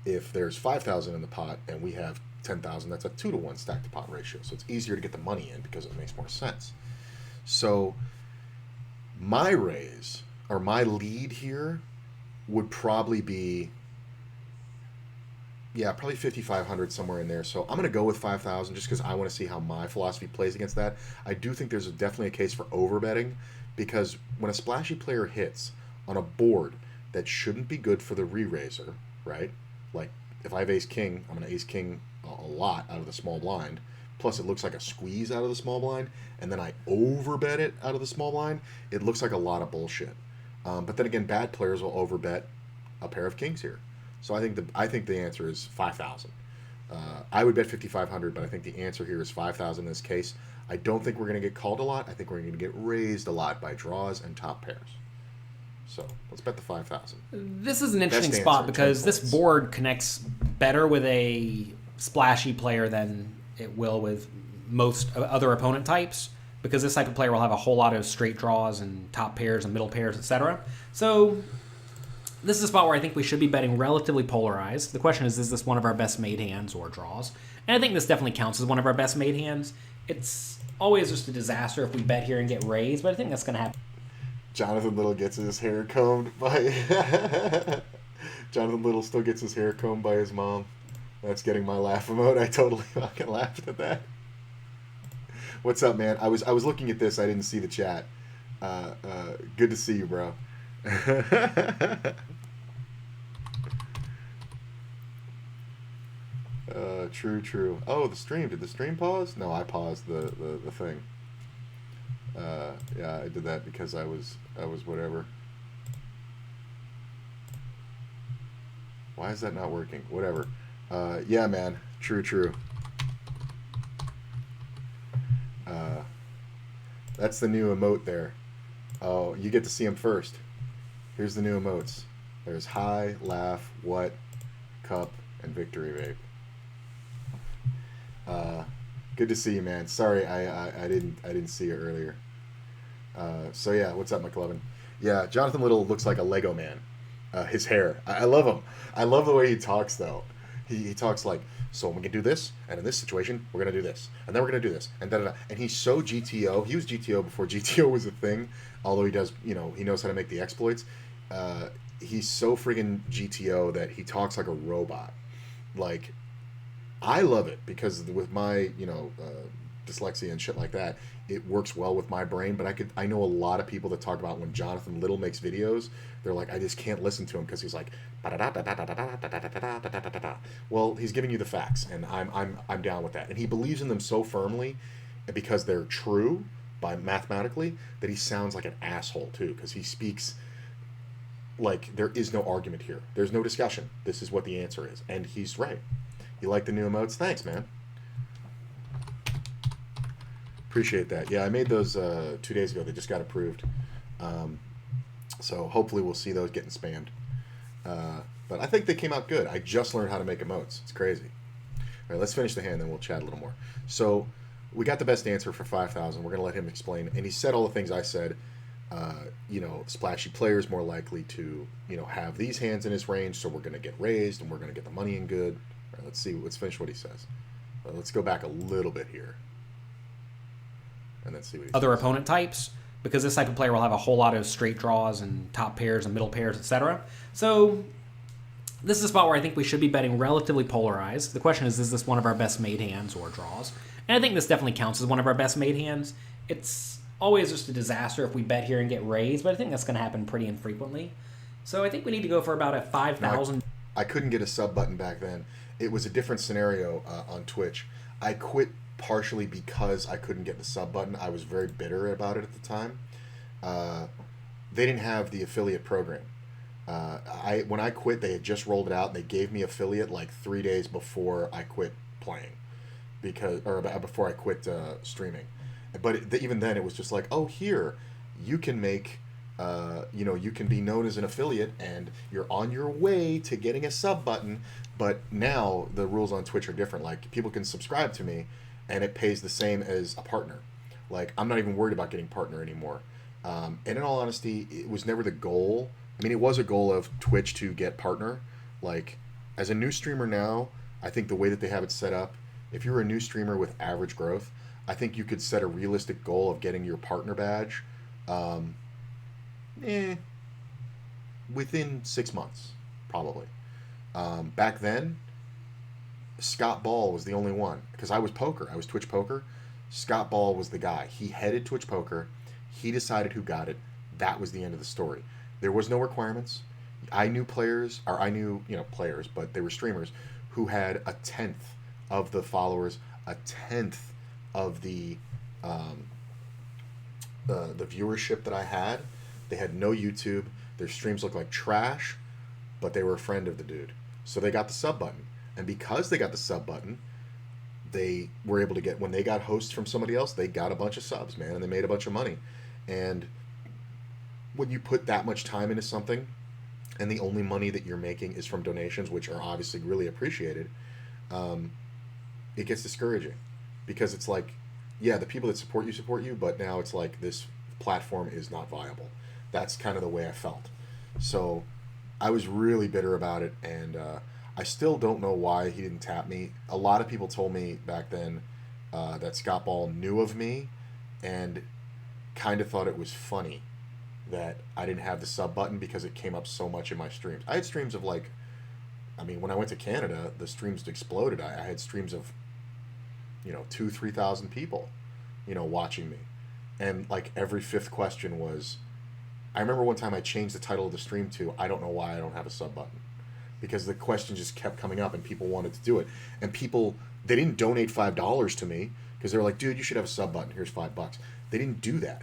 If there's 5,000 in the pot and we have 10,000, that's a 2-to-1 stack to pot ratio. So it's easier to get the money in because it makes more sense. So my raise, or my lead here, would probably be, probably 5,500, somewhere in there. So I'm going to go with 5,000 just because I want to see how my philosophy plays against that. I do think there's definitely a case for overbetting, because when a splashy player hits on a board that shouldn't be good for the re-raiser, right? Like, if I have ace-king, I'm going to ace-king a lot out of the small blind. Plus, it looks like a squeeze out of the small blind, and then I overbet it out of the small blind. It looks like a lot of bullshit. But then again, bad players will overbet a pair of kings here. So I think the answer is 5,000. I would bet 5,500, but I think the answer here is 5,000 in this case. I don't think we're going to get called a lot. I think we're going to get raised a lot by draws and top pairs. So let's bet the 5,000. This is an interesting spot because this board connects better with a splashy player than it will with most other opponent types, because this type of player will have a whole lot of straight draws and top pairs and middle pairs, etc. So this is a spot where I think we should be betting relatively polarized. The question is this one of our best made hands or draws? And I think this definitely counts as one of our best made hands. It's always just a disaster if we bet here and get raised, but I think that's going to happen. Jonathan Little gets his hair combed by... Jonathan Little still gets his hair combed by his mom. That's getting my laugh emote. I totally fucking laughed at that. What's up, man? I was looking at this. I didn't see the chat. Good to see you, bro. True. Oh, the stream. Did the stream pause? No, I paused the thing. Yeah, I did that because I was whatever. Why is that not working? Whatever. Yeah, man. True. That's the new emote there. Oh, you get to see them first. Here's the new emotes. There's high, laugh, what, cup, and victory vape. Good to see you, man. Sorry, I didn't see you earlier. So yeah, what's up, McLovin? Yeah, Jonathan Little looks like a Lego man. His hair, I love him. I love the way he talks, though. He talks like, so we're gonna do this, and in this situation, we're gonna do this, and then we're gonna do this, and da da da. And he's so GTO. He was GTO before GTO was a thing. Although he does, he knows how to make the exploits. He's so friggin' GTO that he talks like a robot. Like, I love it because with my, dyslexia and shit like that, it works well with my brain. But I know a lot of people that talk about when Jonathan Little makes videos, they're like, I just can't listen to him because he's like, well, he's giving you the facts, and I'm down with that. And he believes in them so firmly because they're true by mathematically that he sounds like an asshole too, because he speaks like there is no argument here. There's no discussion. This is what the answer is, and he's right. You like the new emotes? Thanks, man. Appreciate that. Yeah, I made those 2 days ago. They just got approved. So hopefully we'll see those getting spammed. But I think they came out good. I just learned how to make emotes. It's crazy. All right, let's finish the hand, then we'll chat a little more. So we got the best answer for 5,000. We're going to let him explain. And he said all the things I said. Splashy players more likely to, have these hands in his range, so we're going to get raised and we're going to get the money in good. All right, let's see. Let's finish what he says. Let's go back a little bit here. And then see what he other says. Opponent types. because this type of player will have a whole lot of straight draws and top pairs and middle pairs, etc. So this is a spot where I think we should be betting relatively polarized. The question is this one of our best made hands or draws? And I think this definitely counts as one of our best made hands. It's always just a disaster if we bet here and get raised, but I think that's going to happen pretty infrequently. So I think we need to go for about a 5,000. I couldn't get a sub button back then. It was a different scenario on Twitch. I quit partially because I couldn't get the sub button. I was very bitter about it at the time. They didn't have the affiliate program. When I quit, they had just rolled it out, and they gave me affiliate like 3 days before I quit playing, before I quit streaming. But even then, it was just like, oh, here, you can make, you can be known as an affiliate, and you're on your way to getting a sub button. But now the rules on Twitch are different. Like, people can subscribe to me, and it pays the same as a partner. Like, I'm not even worried about getting partner anymore. And in all honesty, it was never the goal. I mean, it was a goal of Twitch to get partner. Like, as a new streamer now, I think the way that they have it set up, if you're a new streamer with average growth, I think you could set a realistic goal of getting your partner badge within 6 months, probably. Back then, Scott Ball was the only one, because I was poker. I was Twitch poker. Scott Ball was the guy. He headed Twitch poker. He decided who got it. That was the end of the story. There was no requirements. I knew players, players, but they were streamers who had a tenth of the followers, a tenth of the viewership that I had. They had no YouTube. Their streams looked like trash, but they were a friend of the dude. So they got the sub button. And because they got the sub button, they were able to get, when they got hosts from somebody else, they got a bunch of subs, man, and they made a bunch of money. And when you put that much time into something, and the only money that you're making is from donations, which are obviously really appreciated, it gets discouraging. Because it's like, yeah, the people that support you, but now it's like this platform is not viable. That's kind of the way I felt. So I was really bitter about it, and I still don't know why he didn't tap me. A lot of people told me back then that Scott Ball knew of me and kind of thought it was funny that I didn't have the sub button because it came up so much in my streams. I had streams of like, I mean, when I went to Canada, the streams exploded. I had streams of, 2,000-3,000 people, watching me. And like every fifth question was, I remember one time I changed the title of the stream to, I don't know why I don't have a sub button. Because the question just kept coming up and people wanted to do it. And people, they didn't donate $5 to me because they were like, dude, you should have a sub button. Here's $5. They didn't do that.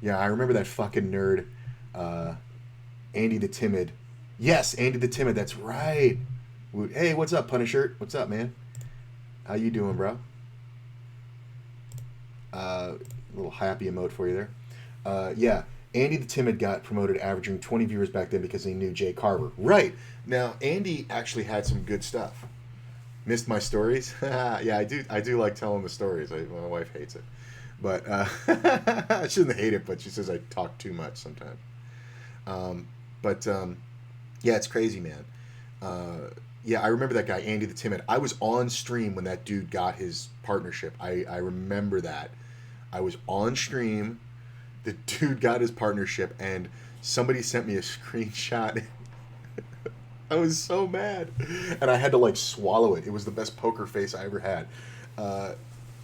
Yeah, I remember that fucking nerd, Andy the Timid. Yes, Andy the Timid, that's right. Hey, what's up, Punisher? What's up, man? How you doing, bro? A little happy emote for you there. Yeah, Andy the Timid got promoted averaging 20 viewers back then because he knew Jay Carver. Right. Now, Andy actually had some good stuff. Missed my stories? Yeah, I do like telling the stories. My wife hates it. But she doesn't hate it, but she says I talk too much sometimes. Yeah, it's crazy, man. Yeah, I remember that guy, Andy the Timid. I was on stream when that dude got his partnership. I remember that. I was on stream. The dude got his partnership, and somebody sent me a screenshot. I was so mad. And I had to, like, swallow it. It was the best poker face I ever had.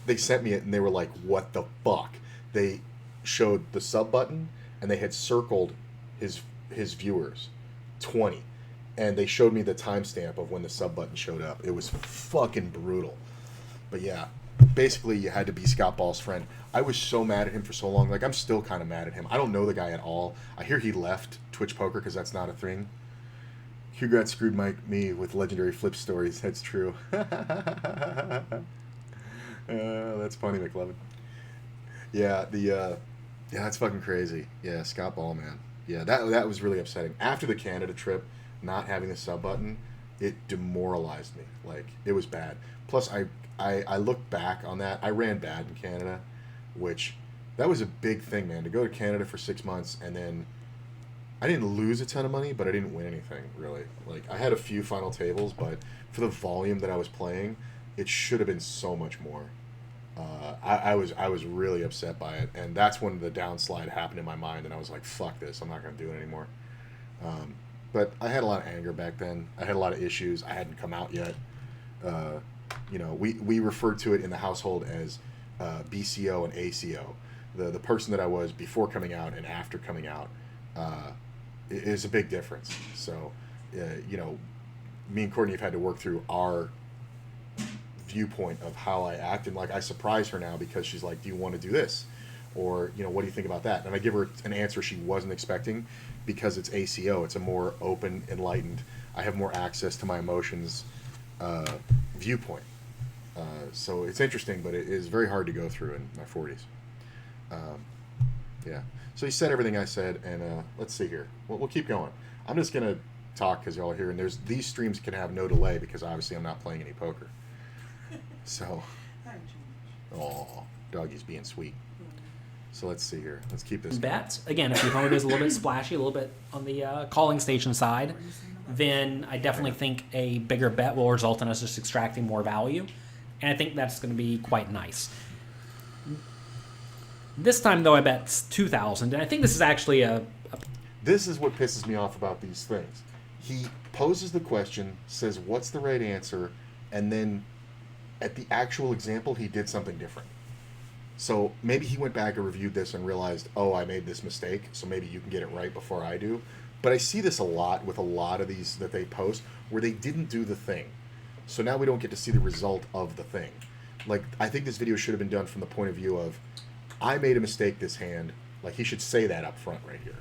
They sent me it, and they were like, what the fuck? They showed the sub button, and they had circled his viewers, 20. And they showed me the timestamp of when the sub button showed up. It was fucking brutal. But yeah, basically you had to be Scott Ball's friend. I was so mad at him for so long. Like, I'm still kind of mad at him. I don't know the guy at all. I hear he left Twitch Poker because that's not a thing. Hugrat screwed me with legendary flip stories. That's true. That's funny, McLovin. Yeah, yeah, that's fucking crazy. Yeah, Scott Ball, man. Yeah, that was really upsetting. After the Canada trip, not having the sub button, it demoralized me. Like, it was bad. Plus, I look back on that. I ran bad in Canada, which, that was a big thing, man. To go to Canada for 6 months, and then I didn't lose a ton of money, but I didn't win anything, really. Like, I had a few final tables, but for the volume that I was playing, it should have been so much more. I was really upset by it, and that's when the downslide happened in my mind, and I was like, "Fuck this! I'm not going to do it anymore." But I had a lot of anger back then. I had a lot of issues. I hadn't come out yet. Uh, we referred to it in the household as BCO and ACO. The person that I was before coming out and after coming out is a big difference. So, me and Courtney have had to work through our viewpoint of how I act, and like I surprise her now because she's like, "Do you want to do this?" Or, what do you think about that? And I give her an answer she wasn't expecting because it's ACO. It's a more open, enlightened, I have more access to my emotions viewpoint. So it's interesting, but it is very hard to go through in my 40s. Yeah. So he said everything I said, and let's see here. We'll keep going. I'm just going to talk because y'all are here, and these streams can have no delay because obviously I'm not playing any poker. So, doggy's being sweet. So let's see here. Let's keep this bets. Again, if the opponent is a little bit splashy, a little bit on the calling station side, then I definitely think a bigger bet will result in us just extracting more value. And I think that's going to be quite nice. This time, though, I bet 2,000. And I think this is actually This is what pisses me off about these things. He poses the question, says, "What's the right answer?" And then at the actual example, he did something different. So maybe he went back and reviewed this and realized, oh, I made this mistake, so maybe you can get it right before I do. But I see this a lot with a lot of these that they post where they didn't do the thing. So now we don't get to see the result of the thing. Like, I think this video should have been done from the point of view of, I made a mistake this hand. Like, he should say that up front right here.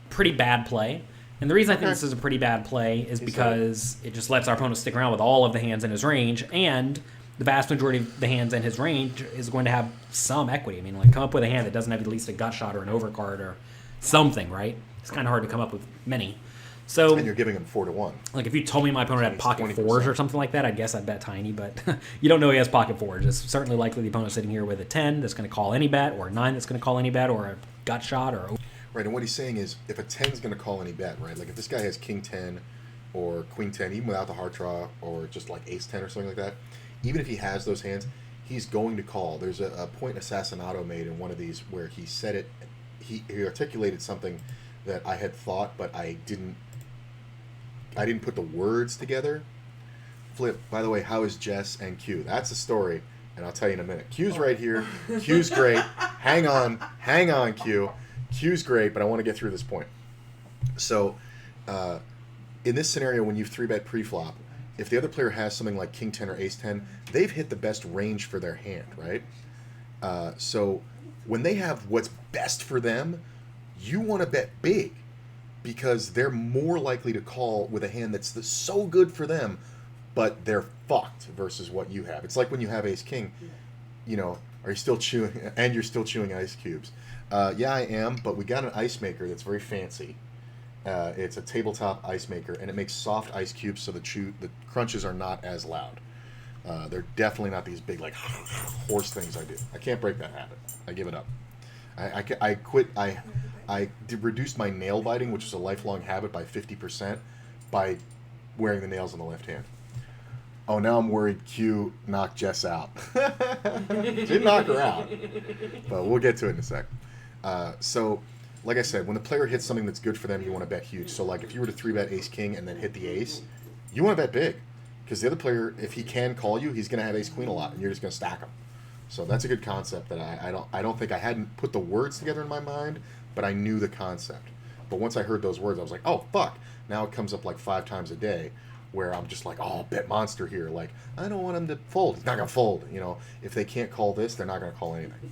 Pretty bad play. And the reason I think this is a pretty bad play is because it just lets our opponent stick around with all of the hands in his range, and the vast majority of the hands in his range is going to have some equity. I mean, like, come up with a hand that doesn't have at least a gut shot or an overcard or something, right? It's kind of hard to come up with many. So, and you're giving him 4-1. Like, if you told me my opponent had pocket 20%. Fours or something like that, I guess I'd bet tiny, but you don't know he has pocket fours. It's certainly likely the opponent's sitting here with a 10 that's going to call any bet, or a 9 that's going to call any bet, or a gut shot, or... Right, and what he's saying is, if a 10 is going to call any bet, right? Like, if this guy has king 10 or queen 10, even without the heart draw, or just like ace 10 or something like that, even if he has those hands, he's going to call. There's a point Assassinato made in one of these where he said it, he articulated something that I had thought, but I didn't put the words together. Flip, by the way, how is Jess and Q? That's a story, and I'll tell you in a minute. Q's right here. Q's great. Hang on, Q. Q's great, but I want to get through this point. So, in this scenario, when you 3-bet pre-flop, if the other player has something like king 10 or ace 10, they've hit the best range for their hand, right? So, when they have what's best for them, you want to bet big because they're more likely to call with a hand that's so good for them, but they're fucked versus what you have. It's like when you have ace king, are you still chewing, and you're still chewing ice cubes. Yeah, I am, but we got an ice maker that's very fancy. It's a tabletop ice maker, and it makes soft ice cubes so the crunches are not as loud. They're definitely not these big, like, horse things I do. I can't break that habit. I give it up. I quit. I reduced my nail biting, which was a lifelong habit, by 50% by wearing the nails on the left hand. Oh, now I'm worried Q knocked Jess out. Didn't knock her out, but we'll get to it in a sec. So, like I said, when the player hits something that's good for them, you want to bet huge. So, like, if you were to 3-bet ace king and then hit the ace, you want to bet big because the other player, if he can call you, he's going to have ace queen a lot, and you're just going to stack him. So that's a good concept that I don't think I hadn't put the words together in my mind, but I knew the concept. But once I heard those words, I was like, oh fuck! Now it comes up like 5 times a day, where I'm just like, oh, bet monster here. Like, I don't want him to fold. He's not gonna fold. If they can't call this, they're not gonna call anything.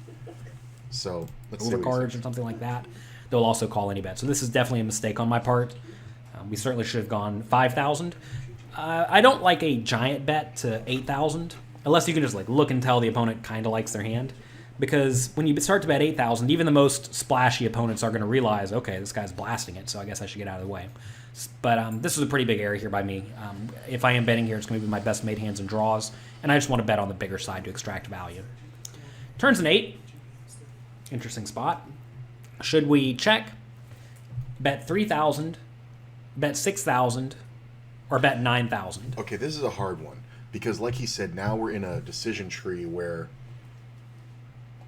So let's see. Overcards or something like that. They'll also call any bet. So this is definitely a mistake on my part. We certainly should have gone 5,000. I don't like a giant bet to 8,000. Unless you can just like look and tell the opponent kind of likes their hand. Because when you start to bet 8,000, even the most splashy opponents are going to realize, okay, this guy's blasting it, so I guess I should get out of the way. But this is a pretty big error here by me. If I am betting here, it's going to be my best made hands and draws, and I just want to bet on the bigger side to extract value. Turns an 8. Interesting spot. Should we check, bet 3,000, bet 6,000, or bet 9,000? Okay, this is a hard one. Because like he said, now we're in a decision tree where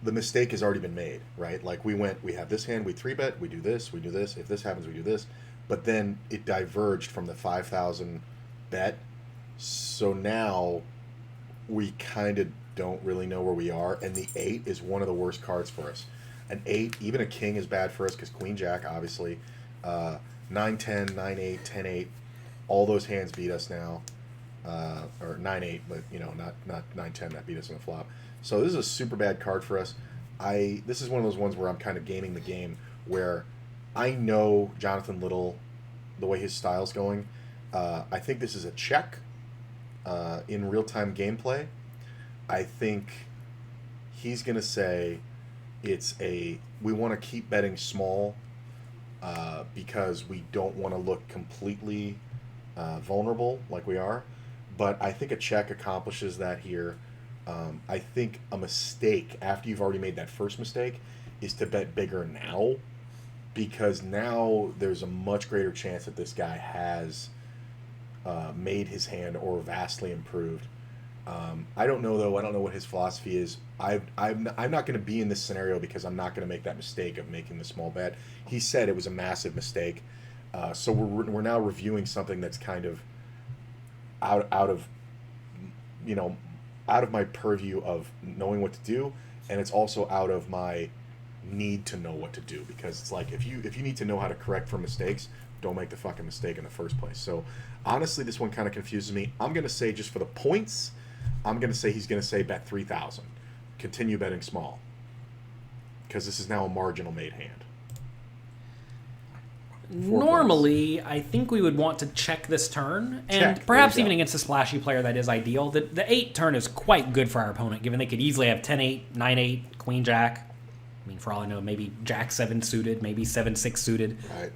the mistake has already been made, right? Like we have this hand, we 3-bet, we do this. If this happens, we do this. But then it diverged from the 5,000 bet. So now we kind of don't really know where we are. And the 8 is one of the worst cards for us. An 8, even a king is bad for us because Queen Jack, obviously. 9-10, 9-8, 10-8. All those hands beat us now. Or 9-8, but not 9-10 that beat us in the flop. So this is a super bad card for us. This is one of those ones where I'm kind of gaming the game, where I know Jonathan Little, the way his style's going. I think this is a check in real-time gameplay. I think he's going to say we want to keep betting small because we don't want to look completely vulnerable like we are. But I think a check accomplishes that here. I think a mistake, after you've already made that first mistake, is to bet bigger now, because now there's a much greater chance that this guy has made his hand or vastly improved. I don't know, though. I don't know what his philosophy is. I'm not going to be in this scenario because I'm not going to make that mistake of making the small bet. He said it was a massive mistake. So we're now reviewing something that's kind of out of my purview of knowing what to do, and it's also out of my need to know what to do, because it's like if you need to know how to correct for mistakes, don't make the fucking mistake in the first place. So honestly, this one kind of confuses me. I'm going to say, just for the points, I'm going to say he's going to say bet 3,000. Continue betting small, because this is now a marginal made hand. Normally, I think we would want to check this turn, and perhaps even against a splashy player, that is ideal. The 8 turn is quite good for our opponent, given they could easily have 10-8, 9-8, Queen Jack. I mean, for all I know, maybe Jack 7 suited, maybe 7-6 suited. Right.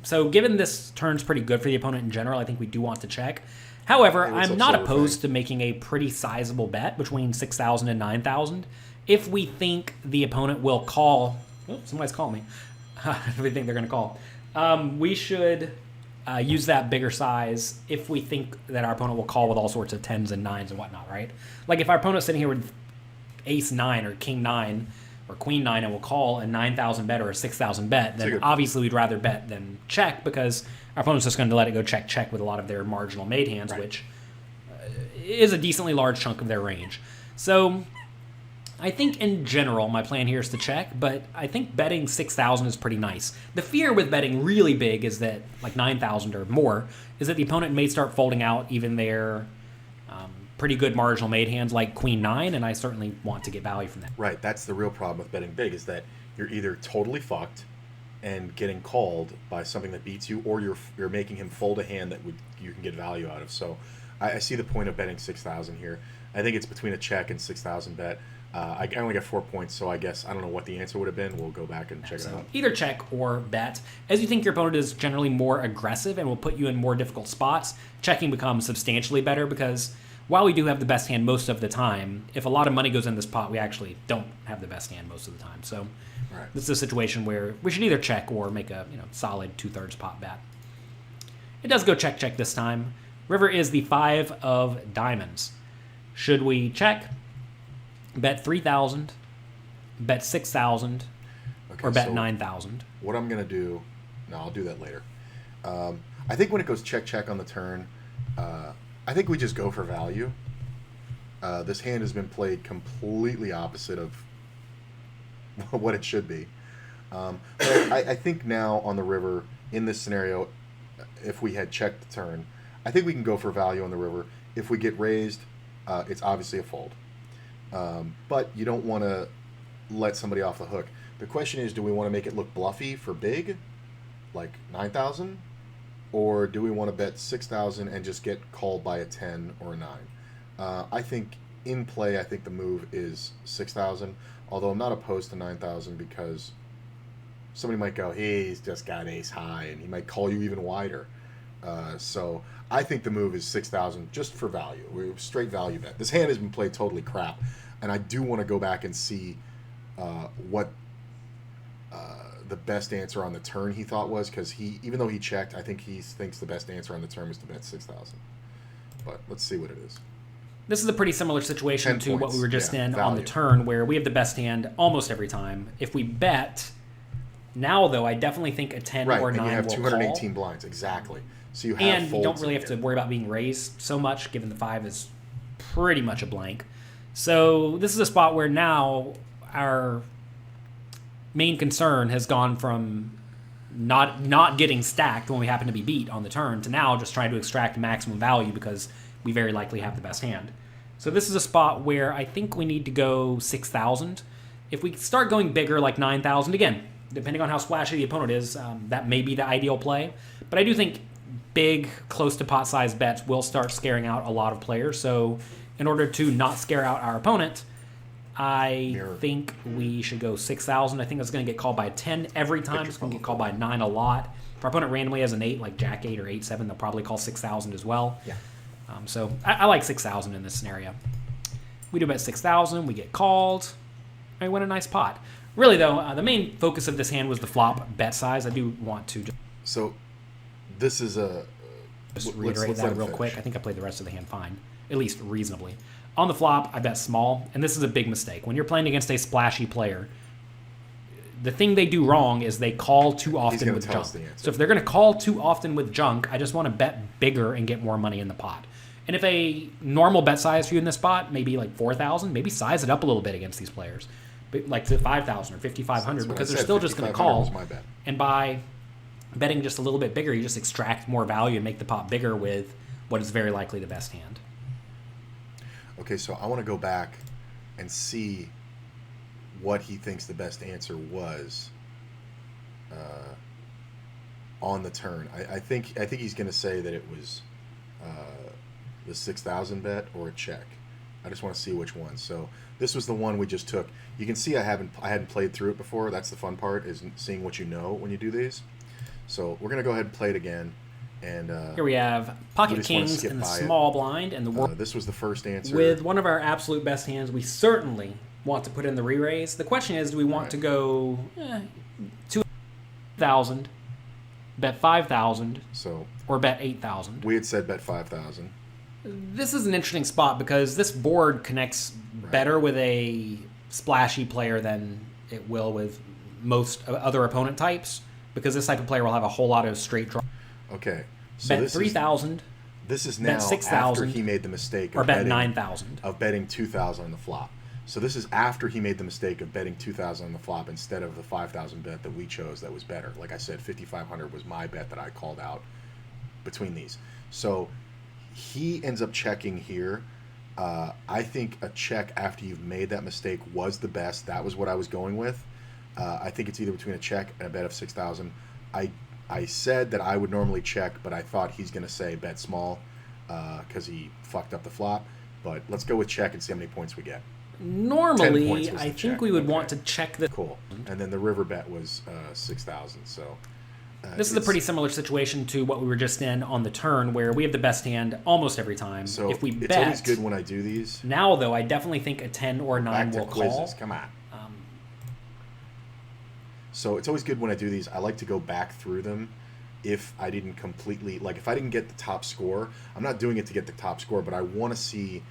So given this turn's pretty good for the opponent in general, I think we do want to check. However, I'm not opposed to making a pretty sizable bet between 6,000 and 9,000 if we think the opponent will call. Oh, somebody's calling me. If we think they're going to call. We should use that bigger size if we think that our opponent will call with all sorts of 10s and 9s and whatnot, right? Like if our opponent's sitting here with Ace 9 or King 9 or Queen 9 and will call a 9,000 bet or a 6,000 bet, then obviously we'd rather bet than check, because our opponent's just going to let it go check with a lot of their marginal made hands, right, which is a decently large chunk of their range. So I think in general my plan here is to check, but I think betting 6,000 is pretty nice. The fear with betting really big is that, like 9,000 or more, is that the opponent may start folding out even their pretty good marginal made hands like Queen 9, and I certainly want to get value from that. Right, that's the real problem with betting big, is that you're either totally fucked and getting called by something that beats you, or you're making him fold a hand that you can get value out of. So I see the point of betting 6,000 here. I think it's between a check and 6,000 bet. I only got 4 points, so I guess I don't know what the answer would have been. We'll go back and check it out. Either check or bet. As you think your opponent is generally more aggressive and will put you in more difficult spots, checking becomes substantially better, because while we do have the best hand most of the time, if a lot of money goes in this pot, we actually don't have the best hand most of the time. So This is a situation where we should either check or make a solid 2/3 pot bet. It does go check this time. River is the 5 of diamonds. Should we check, bet 3,000, bet 6,000, or bet 9,000? What I'm going to do, no, I'll do that later. I think when it goes check on the turn, I think we just go for value. This hand has been played completely opposite of what it should be. But I think now on the river, in this scenario, if we had checked the turn, I think we can go for value on the river. If we get raised, it's obviously a fold. But you don't want to let somebody off the hook. The question is, do we want to make it look bluffy for big, like 9,000? Or do we want to bet 6,000 and just get called by a 10 or a 9? I think in play, I think the move is 6,000. Although I'm not opposed to 9,000, because somebody might go, hey, he's just got ace high, and he might call you even wider. So I think the move is 6,000 just for value. We're straight value bet. This hand has been played totally crap, and I do want to go back and see what the best answer on the turn he thought was, because even though he checked, I think he thinks the best answer on the turn was to bet 6,000. But let's see what it is. This is a pretty similar situation 10 to what we were just in on the value. turn, where we have the best hand almost every time. If we bet now, though, I definitely think a 10 Right, or and 9 you have will 218 call. blinds, exactly. So you have And you don't folds really in have to here. worry about being raised so much, given the 5 is pretty much a blank. So this is a spot where now our main concern has gone from not getting stacked when we happen to be beat on the turn to now just trying to extract maximum value because we very likely have the best hand. So this is a spot where I think we need to go 6,000. If we start going bigger, like 9,000, again, depending on how splashy the opponent is, that may be the ideal play. But I do think big, close to pot size bets will start scaring out a lot of players. So in order to not scare out our opponent, I think we should go 6,000. I think that's going to get called by a 10 every time. It's going to get called by a 9 a lot. If our opponent randomly has an 8, like Jack 8 or 8 7, they'll probably call 6,000 as well. Yeah. So I like 6,000 in this scenario. We do bet 6,000. We get called. And we win a nice pot. Really, though, the main focus of this hand was the flop bet size. I do want to So this is a... just let's reiterate let that him real finish. quick. I think I played the rest of the hand fine, at least reasonably. On the flop, I bet small, and this is a big mistake. When you're playing against a splashy player, the thing they do wrong is they call too often with tell us junk. the answer. So if they're going to call too often with junk, I just want to bet bigger and get more money in the pot. And if a normal bet size for you in this spot, maybe like 4,000, maybe size it up a little bit against these players, but like to 5,000 or 5,500, because they're still just going to 5,500 call. was my bet. And by betting just a little bit bigger, you just extract more value and make the pot bigger with what is very likely the best hand. Okay, so I want to go back and see what he thinks the best answer was on the turn. I think he's going to say that it was the 6,000 bet or a check. I just want to see which one. So this was the one we just took. You can see I hadn't played through it before. That's the fun part, is seeing what you know when you do these. So we're going to go ahead and play it again. And here we have we pocket just wanna kings skip in the by it. small blind, and the this was the first answer. with one of our absolute best hands, we certainly want to put in the re-raise. The question is, do we want to go 2,000, bet 5,000, So or bet 8,000? we had said bet 5,000. This is an interesting spot because this board connects better with a splashy player than it will with most other opponent types, because this type of player will have a whole lot of straight draw. Okay. So Bet this 3,000 This is bet now 6,000, after he made the mistake or of bet betting 9,000. of betting 2,000 on the flop. So this is after he made the mistake of betting 2,000 on the flop instead of the 5,000 bet that we chose that was better. Like I said, 5,500 was my bet that I called out between these. So he ends up checking here. I think a check after you've made that mistake was the best. That was what I was going with. I think it's either between a check and a bet of 6,000. I said that I would normally check, but I thought he's going to say bet small because he fucked up the flop. But let's go with check and see how many points we get. 10 Normally, points was I the think check. we would Okay. want to check the. Cool. And then the river bet was 6,000. So This is a pretty similar situation to what we were just in on the turn, where we have the best hand almost every time. So if we it's bet always good when I do these. now, though, I definitely think a 10 or a 9 Back to will quizzes. call. Come on. So it's always good when I do these. I like to go back through them if I didn't completely, like if I didn't get the top score. I'm not doing it to get the top score, but I want to see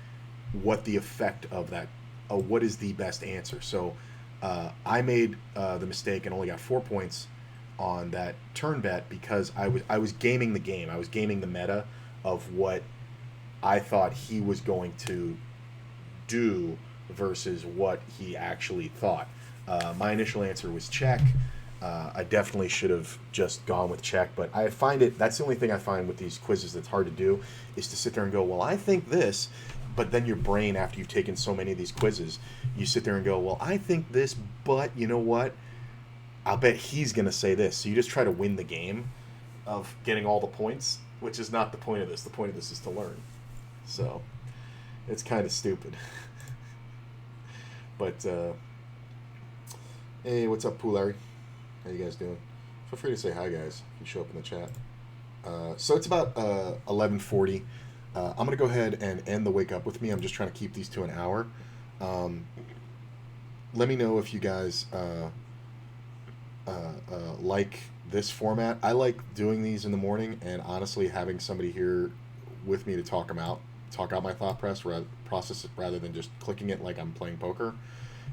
what the effect of that, what is the best answer. So I made the mistake and only got 4 points on that turn bet because I was gaming the game. I was gaming the meta of what I thought he was going to do versus what he actually thought. My initial answer was check. I definitely should have just gone with check, but I find that's the only thing I find with these quizzes that's hard to do, is to sit there and go, well, I think this, but then your brain, after you've taken so many of these quizzes, you sit there and go, well, I think this, but you know what? I'll bet he's going to say this. So you just try to win the game of getting all the points, which is not the point of this. The point of this is to learn. So it's kind of stupid. But, hey, what's up, Pooh Larry? How you guys doing? Feel free to say hi, guys, if you show up in the chat. So it's about 11:40. I'm going to go ahead and end the Wake Up With Me. I'm just trying to keep these to an hour. Let me know if you guys like this format. I like doing these in the morning and honestly having somebody here with me to talk them out talk out my process rather than just clicking it like I'm playing poker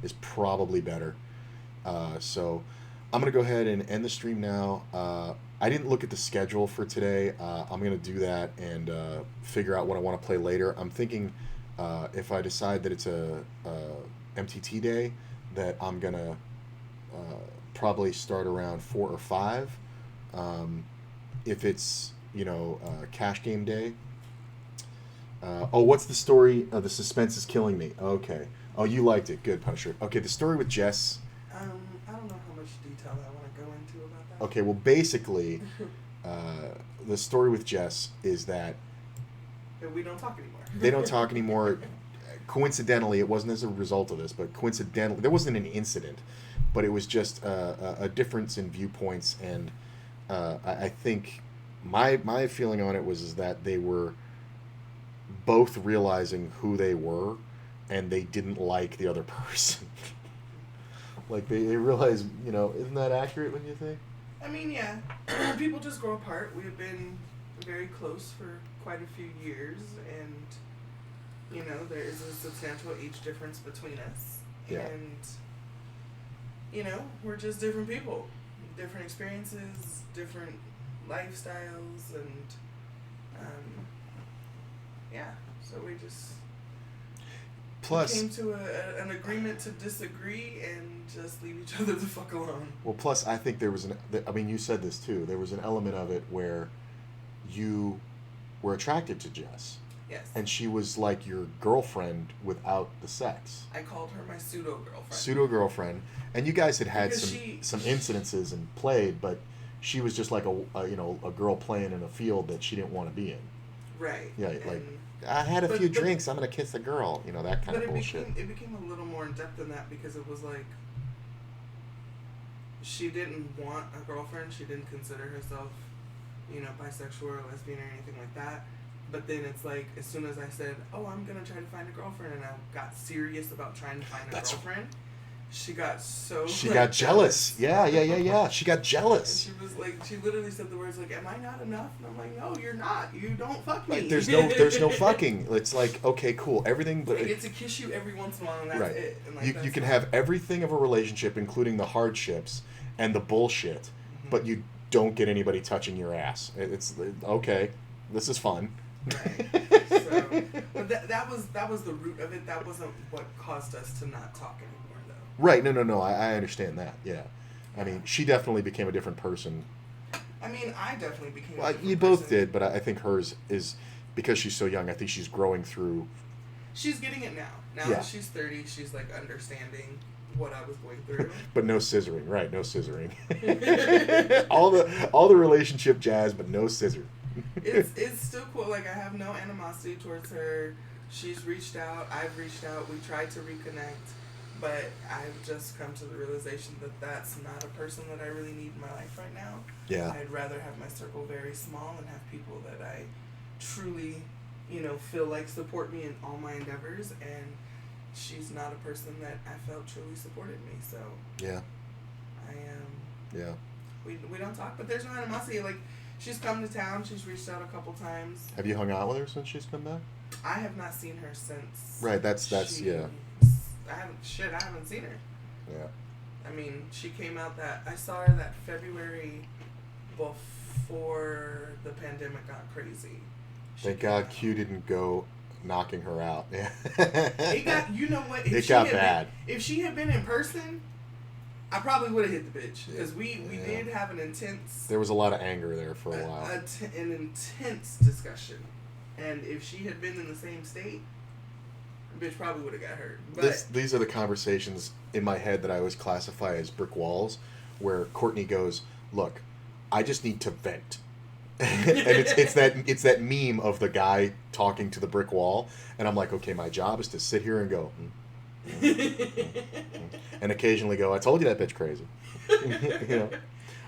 is probably better. So I'm going to go ahead and end the stream now. I didn't look at the schedule for today. I'm going to do that and figure out what I want to play later. I'm thinking if I decide that it's a MTT day, that I'm going to probably start around 4 or 5. If it's, cash game day. What's the story? The suspense is killing me. Okay. Oh, you liked it. Good, Punisher. Okay, the story with Jess. I don't know how much detail I want to go into about that. Okay, well, basically, the story with Jess is that we don't talk anymore. They don't talk anymore. Coincidentally, it wasn't as a result of this, but coincidentally, there wasn't an incident, but it was just a difference in viewpoints, and I think my feeling on it was that they were both realizing who they were, and they didn't like the other person. Like they realized, isn't that accurate? What do you think? I mean, yeah, people just grow apart. We've been very close for quite a few years, and there is a substantial age difference between us. Yeah. And we're just different people, different experiences, different lifestyles, and so we just came to an agreement to disagree and just leave each other the fuck alone. Well, plus I think there was you said this too, there was an element of it where you were attracted to Jess. Yes. And she was like your girlfriend without the sex. I called her my pseudo-girlfriend. Pseudo-girlfriend. And you guys had some incidences and played, but she was just like a girl playing in a field that she didn't want to be in. Right. Yeah, like, I had a few drinks, I'm going to kiss the girl. That kind of bullshit. It became a little more in-depth than that, because it was like, she didn't want a girlfriend. She didn't consider herself, bisexual or lesbian or anything like that. But then it's like, as soon as I said, I'm going to try to find a girlfriend, and I got serious about trying to find a girlfriend, she got so... She got jealous. Yeah. She got jealous. And she was like, she literally said the words like, am I not enough? And I'm like, no, you're not. You don't fuck me. Like, there's no fucking. It's like, okay, cool. Everything... But I get to kiss you every once in a while, and that's it. And like, you can have everything of a relationship, including the hardships and the bullshit, but you don't get anybody touching your ass. It's okay. This is fun. Right. So, but that was the root of it. That wasn't what caused us to not talk anymore, though. Right. No. I understand that. Yeah. I mean, she definitely became a different person. I mean, I definitely became. Well, you both did, but I think hers is because she's so young. I think she's growing through. She's getting it now. Now that she's 30, she's like understanding what I was going through. But no scissoring, right? No scissoring. all the relationship jazz, but no scissor. It's still cool. Like, I have no animosity towards her. She's reached out. I've reached out. We tried to reconnect, but I've just come to the realization that that's not a person that I really need in my life right now. Yeah. I'd rather have my circle very small and have people that I truly, feel like support me in all my endeavors, and she's not a person that I felt truly supported me. So yeah, I am. Yeah. We don't talk, but there's no animosity. Like, she's come to town. She's reached out a couple times. Have you hung out with her since she's come back? I have not seen her since. Right. That's yeah. I haven't seen her. Yeah. I mean, she came out I saw her that February before the pandemic got crazy. Thank God Q didn't go knocking her out. Yeah. It got, you know what? It got bad. If she had been in person, I probably would have hit the bitch. Because we did have an intense... There was a lot of anger there for a while. An intense discussion. And if she had been in the same state, the bitch probably would have got hurt. But these are the conversations in my head that I always classify as brick walls, where Courtney goes, look, I just need to vent. And it's that meme of the guy talking to the brick wall, and I'm like, okay, my job is to sit here and go, and occasionally go, I told you that bitch crazy.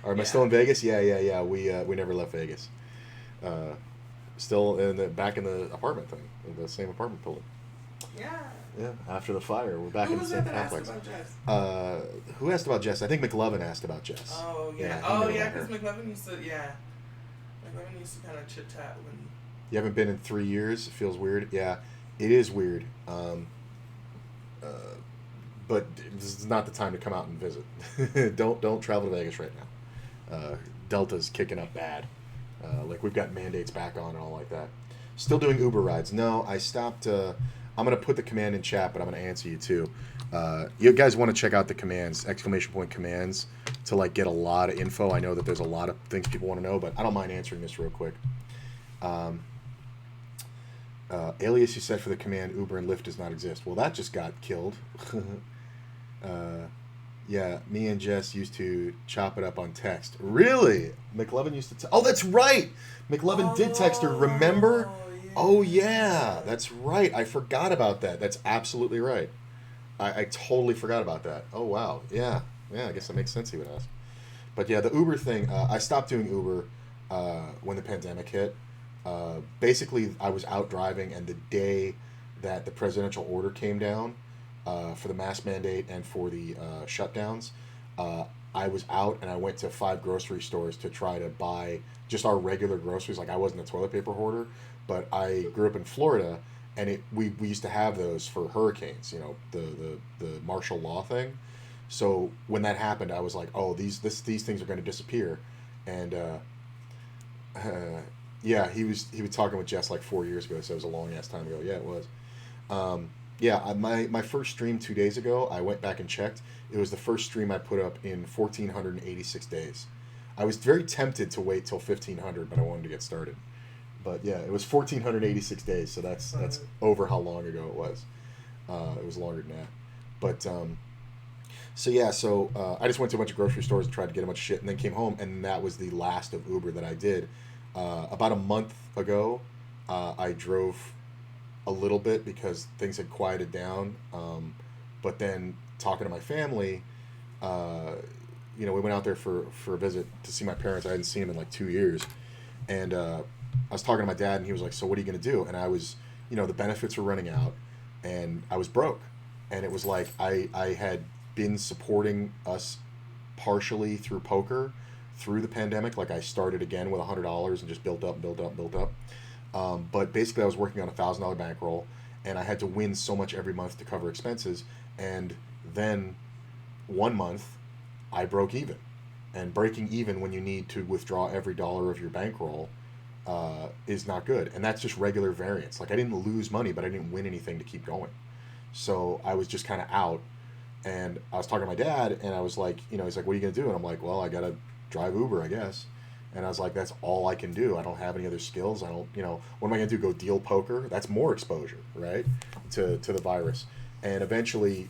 Or am I still in Vegas? Yeah. We never left Vegas. Still back in the apartment thing, the same apartment building. Yeah. Yeah. After the fire, we're back in the same complex. Who was that asked about Jess? Who asked about Jess? I think McLovin asked about Jess. Oh yeah. Because McLovin used to McLovin used to kind of chit chat when You haven't been in 3 years. It feels weird. Yeah, it is weird. Uh, but this is not the time to come out and visit. Don't travel to Vegas right now. Delta's kicking up bad. Like we've got mandates back on and all like that. Still doing Uber rides. No, I stopped. I'm gonna put the command in chat, but I'm gonna answer you too. You guys want to check out the commands, exclamation point commands, to like get a lot of info. I know that there's a lot of things people want to know, but I don't mind answering this real quick. Alias you set for the command Uber and Lyft does not exist. Well, that just got killed. Yeah, me and Jess used to chop it up on text. Really? McLovin used to... Oh, that's right! McLovin did text her, remember? Yeah. Oh, yeah, that's right. I forgot about that. That's absolutely right. I totally forgot about that. Oh, wow. Yeah, I guess that makes sense he would ask. But yeah, the Uber thing, I stopped doing Uber when the pandemic hit. Basically, I was out driving, and the day that the presidential order came down, for the mask mandate and for the shutdowns, I was out and I went to 5 grocery stores to try to buy just our regular groceries. Like I wasn't a toilet paper hoarder, but I grew up in Florida, and we used to have those for hurricanes. You know, the martial law thing. So when that happened, I was like, oh, these things are going to disappear, and yeah, he was talking with Jess like 4 years ago, so it was a long ass time ago. Yeah, it was. Yeah, my first stream 2 days ago, I went back and checked. It was the first stream I put up in 1,486 days. I was very tempted to wait till 1,500, but I wanted to get started. But yeah, it was 1,486 days, so that's over how long ago it was. It was longer than that. But so I just went to a bunch of grocery stores and tried to get a bunch of shit, and then came home, and that was the last of Uber that I did. About a month ago, I drove a little bit because things had quieted down. But then talking to my family, we went out there for a visit to see my parents. I hadn't seen them in like 2 years. And I was talking to my dad, and he was like, so what are you going to do? And I was, the benefits were running out, and I was broke. And it was like I had been supporting us partially through poker through the pandemic. Like I started again with $100 and just built up. But basically I was working on a $1,000 bankroll, and I had to win so much every month to cover expenses. And then one month I broke even, and breaking even when you need to withdraw every dollar of your bankroll is not good. And that's just regular variance. Like I didn't lose money, but I didn't win anything to keep going. So I was just kind of out. And I was talking to my dad, and I was like, he's like, what are you going to do? And I'm like, well, I got to drive Uber, I guess. And I was like, that's all I can do. I don't have any other skills. I don't, what am I going to do? Go deal poker? That's more exposure, right? To the virus. And eventually,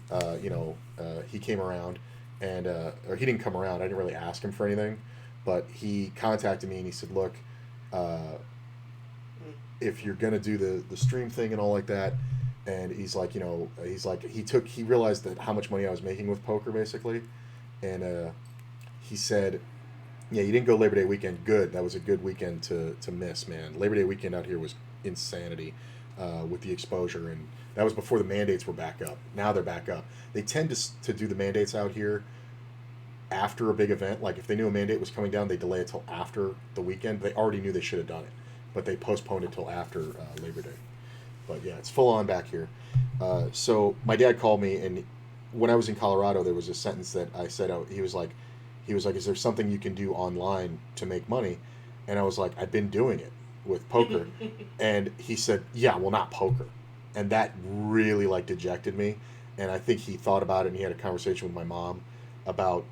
he came around, and, or he didn't come around. I didn't really ask him for anything, but he contacted me and he said, look, if you're going to do the stream thing and all like that, and he's like, he realized that how much money I was making with poker basically. And, he said, yeah, you didn't go Labor Day weekend. Good. That was a good weekend to miss, man. Labor Day weekend out here was insanity with the exposure, and that was before the mandates were back up. Now they're back up. They tend to do the mandates out here after a big event. Like if they knew a mandate was coming down, they delay it till after the weekend. They already knew they should have done it, but they postponed it till after Labor Day. But yeah, it's full on back here. So my dad called me, and when I was in Colorado, there was a sentence that I said. He was like, is there something you can do online to make money? And I was like, I've been doing it with poker. And he said, yeah, well, not poker. And that really like dejected me. And I think he thought about it, and he had a conversation with my mom about,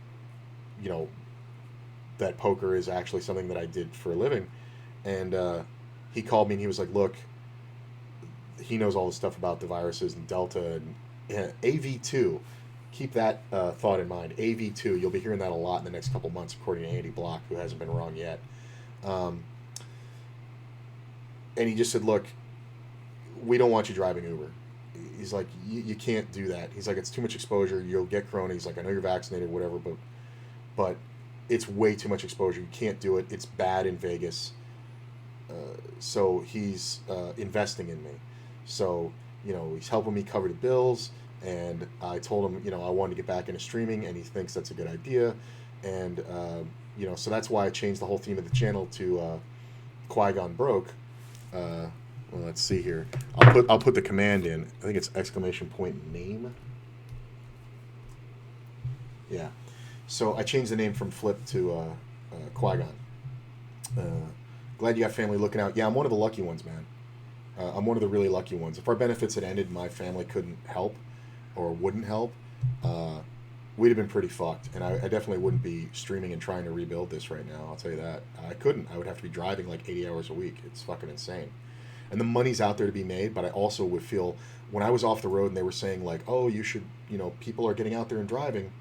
that poker is actually something that I did for a living. And he called me, and he was like, look, he knows all the stuff about the viruses and Delta and AV2. Keep that thought in mind. AV2, you'll be hearing that a lot in the next couple months, according to Andy Block, who hasn't been wrong yet. And he just said, look, we don't want you driving Uber. He's like, you can't do that. He's like, it's too much exposure. You'll get corona. He's like, I know you're vaccinated, whatever, but it's way too much exposure. You can't do it. It's bad in Vegas. So he's investing in me. So, he's helping me cover the bills. And I told him, I wanted to get back into streaming, and he thinks that's a good idea. And, so that's why I changed the whole theme of the channel to Qui-Gon Broke, Well, let's see here. I'll put the command in. I think it's !name. Yeah. So I changed the name from Flip to Qui-Gon. Glad you got family looking out. Yeah, I'm one of the lucky ones, man. I'm one of the really lucky ones. If our benefits had ended, my family couldn't help or wouldn't help, we'd have been pretty fucked. And I definitely wouldn't be streaming and trying to rebuild this right now. I'll tell you that. I couldn't. I would have to be driving like 80 hours a week. It's fucking insane. And the money's out there to be made, but I also would feel, when I was off the road and they were saying like, oh, you should, people are getting out there and driving,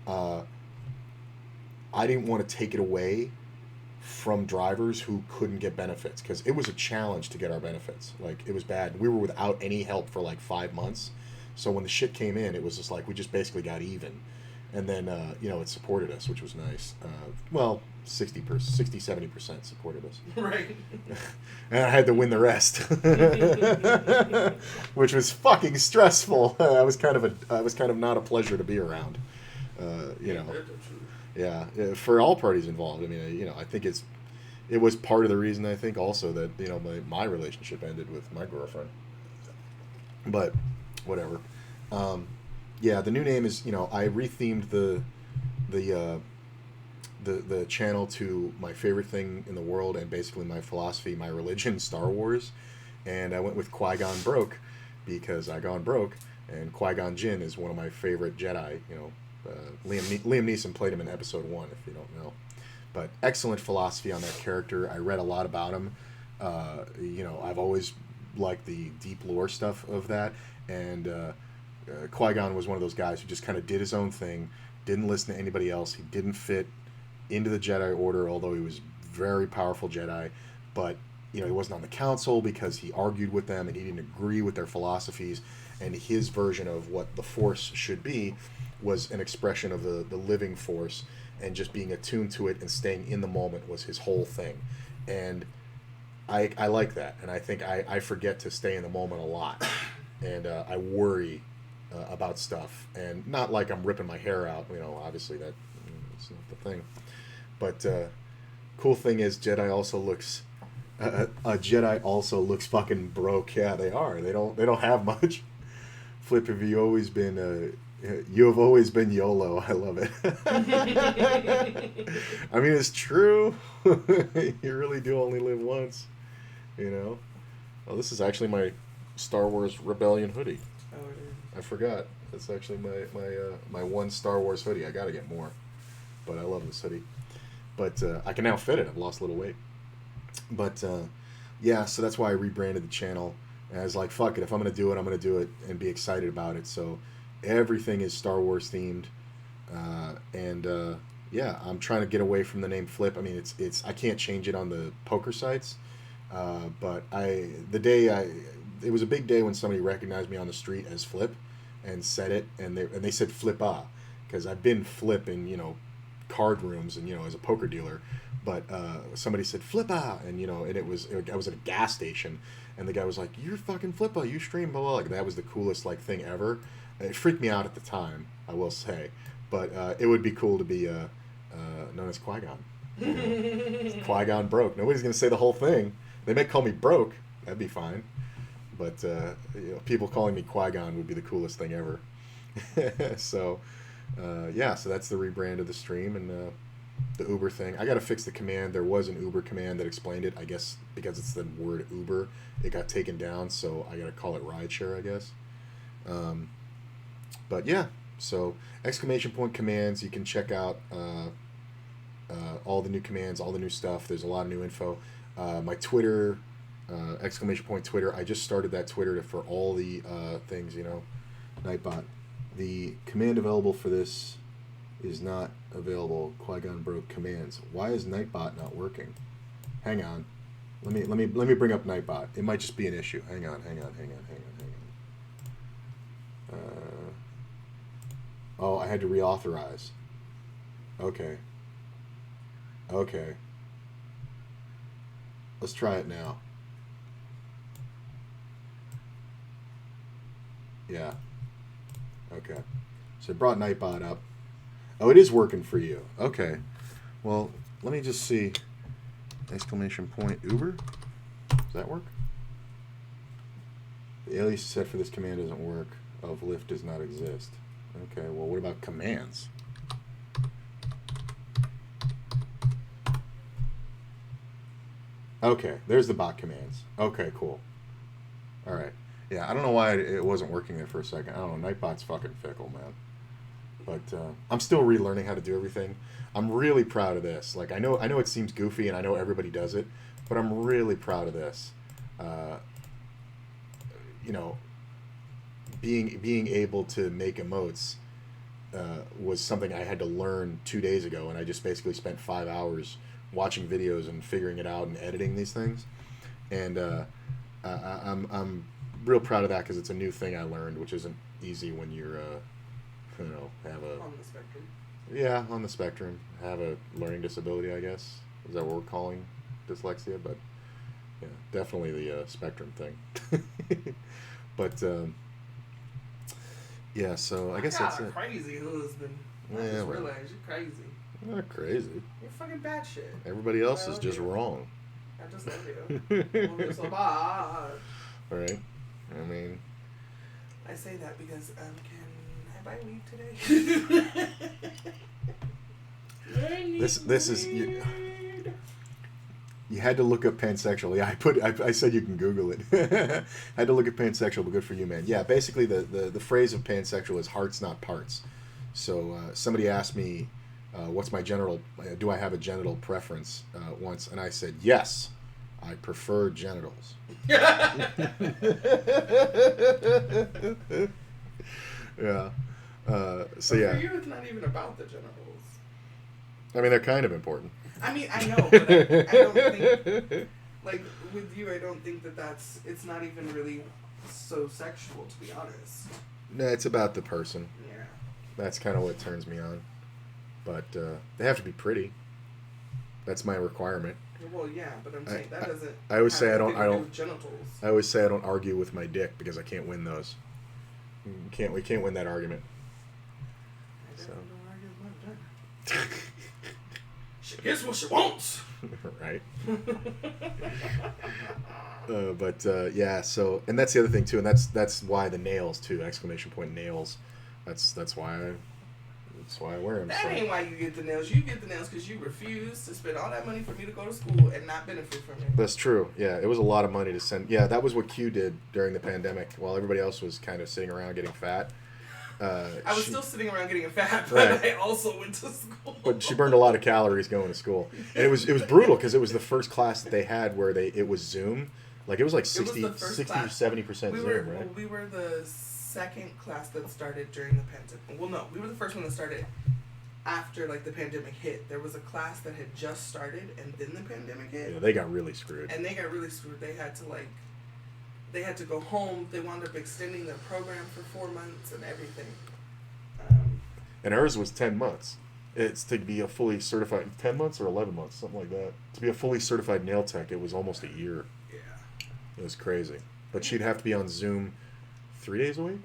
I didn't want to take it away from drivers who couldn't get benefits, because it was a challenge to get our benefits. Like, it was bad. We were without any help for like 5 months. So when the shit came in, it was just like we just basically got even. And then, it supported us, which was nice. 60-70% supported us. Right. And I had to win the rest, which was fucking stressful. I was kind of not a pleasure to be around. Yeah, for all parties involved. I mean, I think it was part of the reason, I think, also that my relationship ended with my girlfriend. But whatever. Yeah, the new name is, I rethemed the channel to my favorite thing in the world, and basically my philosophy, my religion, Star Wars. And I went with Qui-Gon Broke because I gone broke, and Qui-Gon Jinn is one of my favorite Jedi. Liam Neeson played him in episode 1, if you don't know. But excellent philosophy on that character. I read a lot about him. I've always liked the deep lore stuff of that. And Qui-Gon was one of those guys who just kind of did his own thing, didn't listen to anybody else. He didn't fit into the Jedi Order, although he was very powerful Jedi. But, he wasn't on the council because he argued with them and he didn't agree with their philosophies. And his version of what the Force should be was an expression of the living Force, and just being attuned to it and staying in the moment was his whole thing. And I like that. And I think I forget to stay in the moment a lot. And I worry about stuff. And not like I'm ripping my hair out. Obviously that's not the thing. But cool thing is Jedi also looks... a Jedi also looks fucking broke. Yeah, they are. They don't have much. Flip, have you always been... you have always been YOLO. I love it. I mean, it's true. You really do only live once. Well, this is actually my Star Wars Rebellion hoodie. Oh, it is. I forgot. That's actually my one Star Wars hoodie. I gotta get more. But I love this hoodie. But I can now fit it. I've lost a little weight. But yeah, so that's why I rebranded the channel. And I was like, fuck it. If I'm going to do it, I'm going to do it and be excited about it. So everything is Star Wars themed. Yeah, I'm trying to get away from the name Flip. I mean, it's I can't change it on the poker sites. But it was a big day when somebody recognized me on the street as Flip and said it. And they said Flippa, because I've been Flip in, card rooms and, as a poker dealer. But somebody said Flippa, and I was at a gas station, and the guy was like, "You're fucking Flippa, you stream blah blah." Like, that was the coolest thing ever. It freaked me out at the time, I will say, but it would be cool to be known as Qui-Gon. Qui-Gon Broke. Nobody's gonna say the whole thing. They may call me Broke. That'd be fine. But people calling me Qui-Gon would be the coolest thing ever. So so that's the rebrand of the stream and the Uber thing. I got to fix the command. There was an Uber command that explained it. I guess because it's the word Uber, it got taken down. So I got to call it rideshare, I guess. But yeah, so ! Commands. You can check out all the new commands, all the new stuff. There's a lot of new info. My Twitter, ! Twitter. I just started that Twitter for all the things, Nightbot. The command available for this is not available. Qui-Gon Broke commands. Why is Nightbot not working? Hang on. Let me bring up Nightbot. It might just be an issue. Hang on. Oh, I had to reauthorize. Okay. Let's try it now. Yeah. Okay. So it brought Nightbot up. Oh, it is working for you. Okay. Well, let me just see. ! Uber? Is that work? The alias set for this command doesn't work. Of lift does not exist. Okay, well, what about commands? Okay, there's the bot commands. Okay, cool. All right. Yeah, I don't know why it wasn't working there for a second. I don't know. Nightbot's fucking fickle, man. But I'm still relearning how to do everything. I'm really proud of this. Like, I know it seems goofy, and I know everybody does it, but I'm really proud of this. You know, being able to make emotes was something I had to learn 2 days ago, and I just basically spent 5 hours watching videos and figuring it out and editing these things. And I'm real proud of that because it's a new thing I learned, which isn't easy when you're have a On the spectrum. yeah, on the spectrum, have a learning disability, I guess. Is that what we're calling dyslexia? But yeah, definitely the spectrum thing. But yeah, so I guess that's it. Crazy husband. I Yeah, just well. realized you're crazy. I'm not crazy. You're fucking bad shit. Everybody else I is love just you. wrong. I just love you. I love you so much. All right. I mean, I say that because can I buy weed today? this is you had to look up pansexual. Yeah, I said you can Google it. I had to look at pansexual, but good for you, man. Yeah, basically the phrase of pansexual is hearts, not parts. So somebody asked me, what's my genital? Do I have a genital preference? Once, and I said yes. I prefer genitals. Yeah. So yeah. For you, it's not even about the genitals. I mean, they're kind of important. I mean, I know, but I don't think, like, with you, I don't think it's not even really so sexual, to be honest. No, it's about the person. Yeah. That's kind of what turns me on. But they have to be pretty. That's my requirement. Well, yeah, but I'm saying that doesn't. I always say have I don't. anything to do with genitals. I always say I don't argue with my dick because I can't win those. We can't win that argument. I So. definitely don't argue with my dick. She gets what she wants. Right. But yeah. So, and that's the other thing too, and that's why the nails too! Exclamation point nails. That's why I wear them. That So. ain't why you get the nails. You get the nails because you refuse to spend all that money for me to go to school and not benefit from it. That's true. Yeah, it was a lot of money to send. Yeah, that was what Q did during the pandemic, while everybody else was kind of sitting around getting fat. I was still sitting around getting fat, but Right. I also went to school. But she burned a lot of calories going to school, and it was brutal because it was the first class that they had where it was Zoom. Like it was like 60 or 70% Zoom, right? We were the second class that started during the pandemic. Well, no, we were the first one that started after like the pandemic hit. There was a class that had just started, and then the pandemic hit. Yeah, they got really screwed. And they got really screwed. They had to go home. They wound up extending their program for 4 months and everything. And ours was 10 months. It's to be a fully certified 10 months or 11 months, something like that. To be a fully certified nail tech, it was almost a year. Yeah. It was crazy. But she'd have to be on Zoom 3 days a week.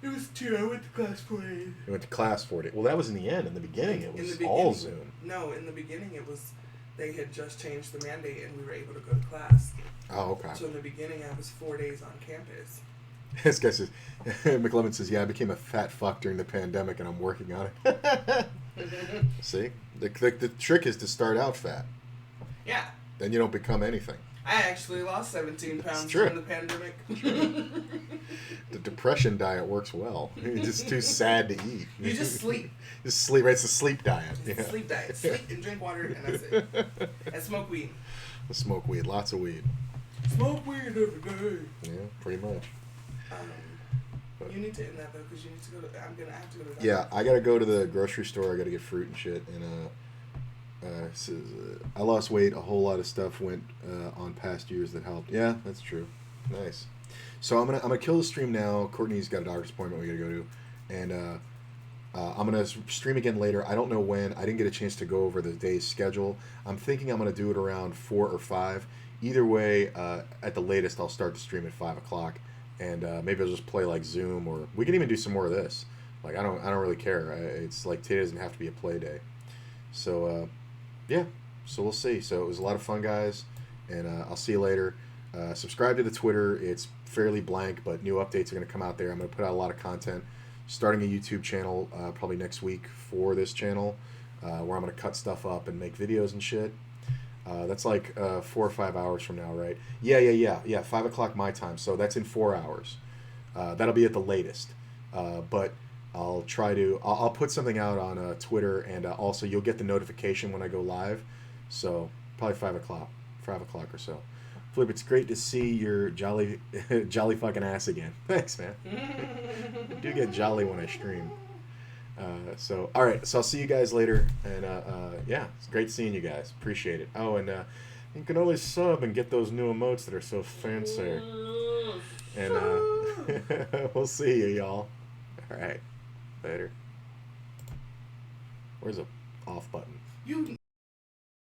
It was 2. I went to class 4 days. You went to class 4 days. Well, that was in the end. In the beginning, it was all Zoom. No, in the beginning, it was. They had just changed the mandate, and we were able to go to class. Oh, okay. So in the beginning, I was 4 days on campus. This guy says, McLevin says, yeah, I became a fat fuck during the pandemic and I'm working on it. See? The trick is to start out fat. Yeah. Then you don't become anything. I actually lost 17 pounds true. during the pandemic. The depression diet works well. You're just too sad to eat. You just sleep. Just sleep. It's a sleep diet. It's a sleep diet. Sleep and drink water, and that's it. And smoke weed. Smoke weed. Lots of weed. Smoke weed every day. Yeah, pretty much. You need to end that though, because you need to go to. I'm gonna have to go to. Yeah, I gotta go to the grocery store. I gotta get fruit and shit. And I lost weight. A whole lot of stuff went on past years that helped. Yeah, that's true. Nice. So I'm gonna kill the stream now. Courtney's got a doctor's appointment we gotta go to, and I'm gonna stream again later. I don't know when. I didn't get a chance to go over the day's schedule. I'm thinking I'm gonna do it around 4 or 5. Either way, at the latest, I'll start the stream at 5 o'clock. And maybe I'll just play like Zoom, or we can even do some more of this. Like I don't really care. It's like today doesn't have to be a play day. So yeah, so we'll see. So it was a lot of fun, guys, and I'll see you later. Subscribe to the Twitter. It's fairly blank, but new updates are going to come out there. I'm going to put out a lot of content. Starting a YouTube channel probably next week for this channel, where I'm going to cut stuff up and make videos and shit. That's like 4 or 5 hours from now, right? Yeah. 5 o'clock my time. So that's in 4 hours. That'll be at the latest. But I'll try to. I'll put something out on Twitter, and also you'll get the notification when I go live. So probably 5 o'clock or so. Flip, it's great to see your jolly fucking ass again. Thanks, man. I do get jolly when I stream. So all right, so I'll see you guys later, and yeah, it's great seeing you guys. Appreciate it. Oh, and you can always sub and get those new emotes that are so fancy. And we'll see you, y'all. All right, later. Where's the off button? You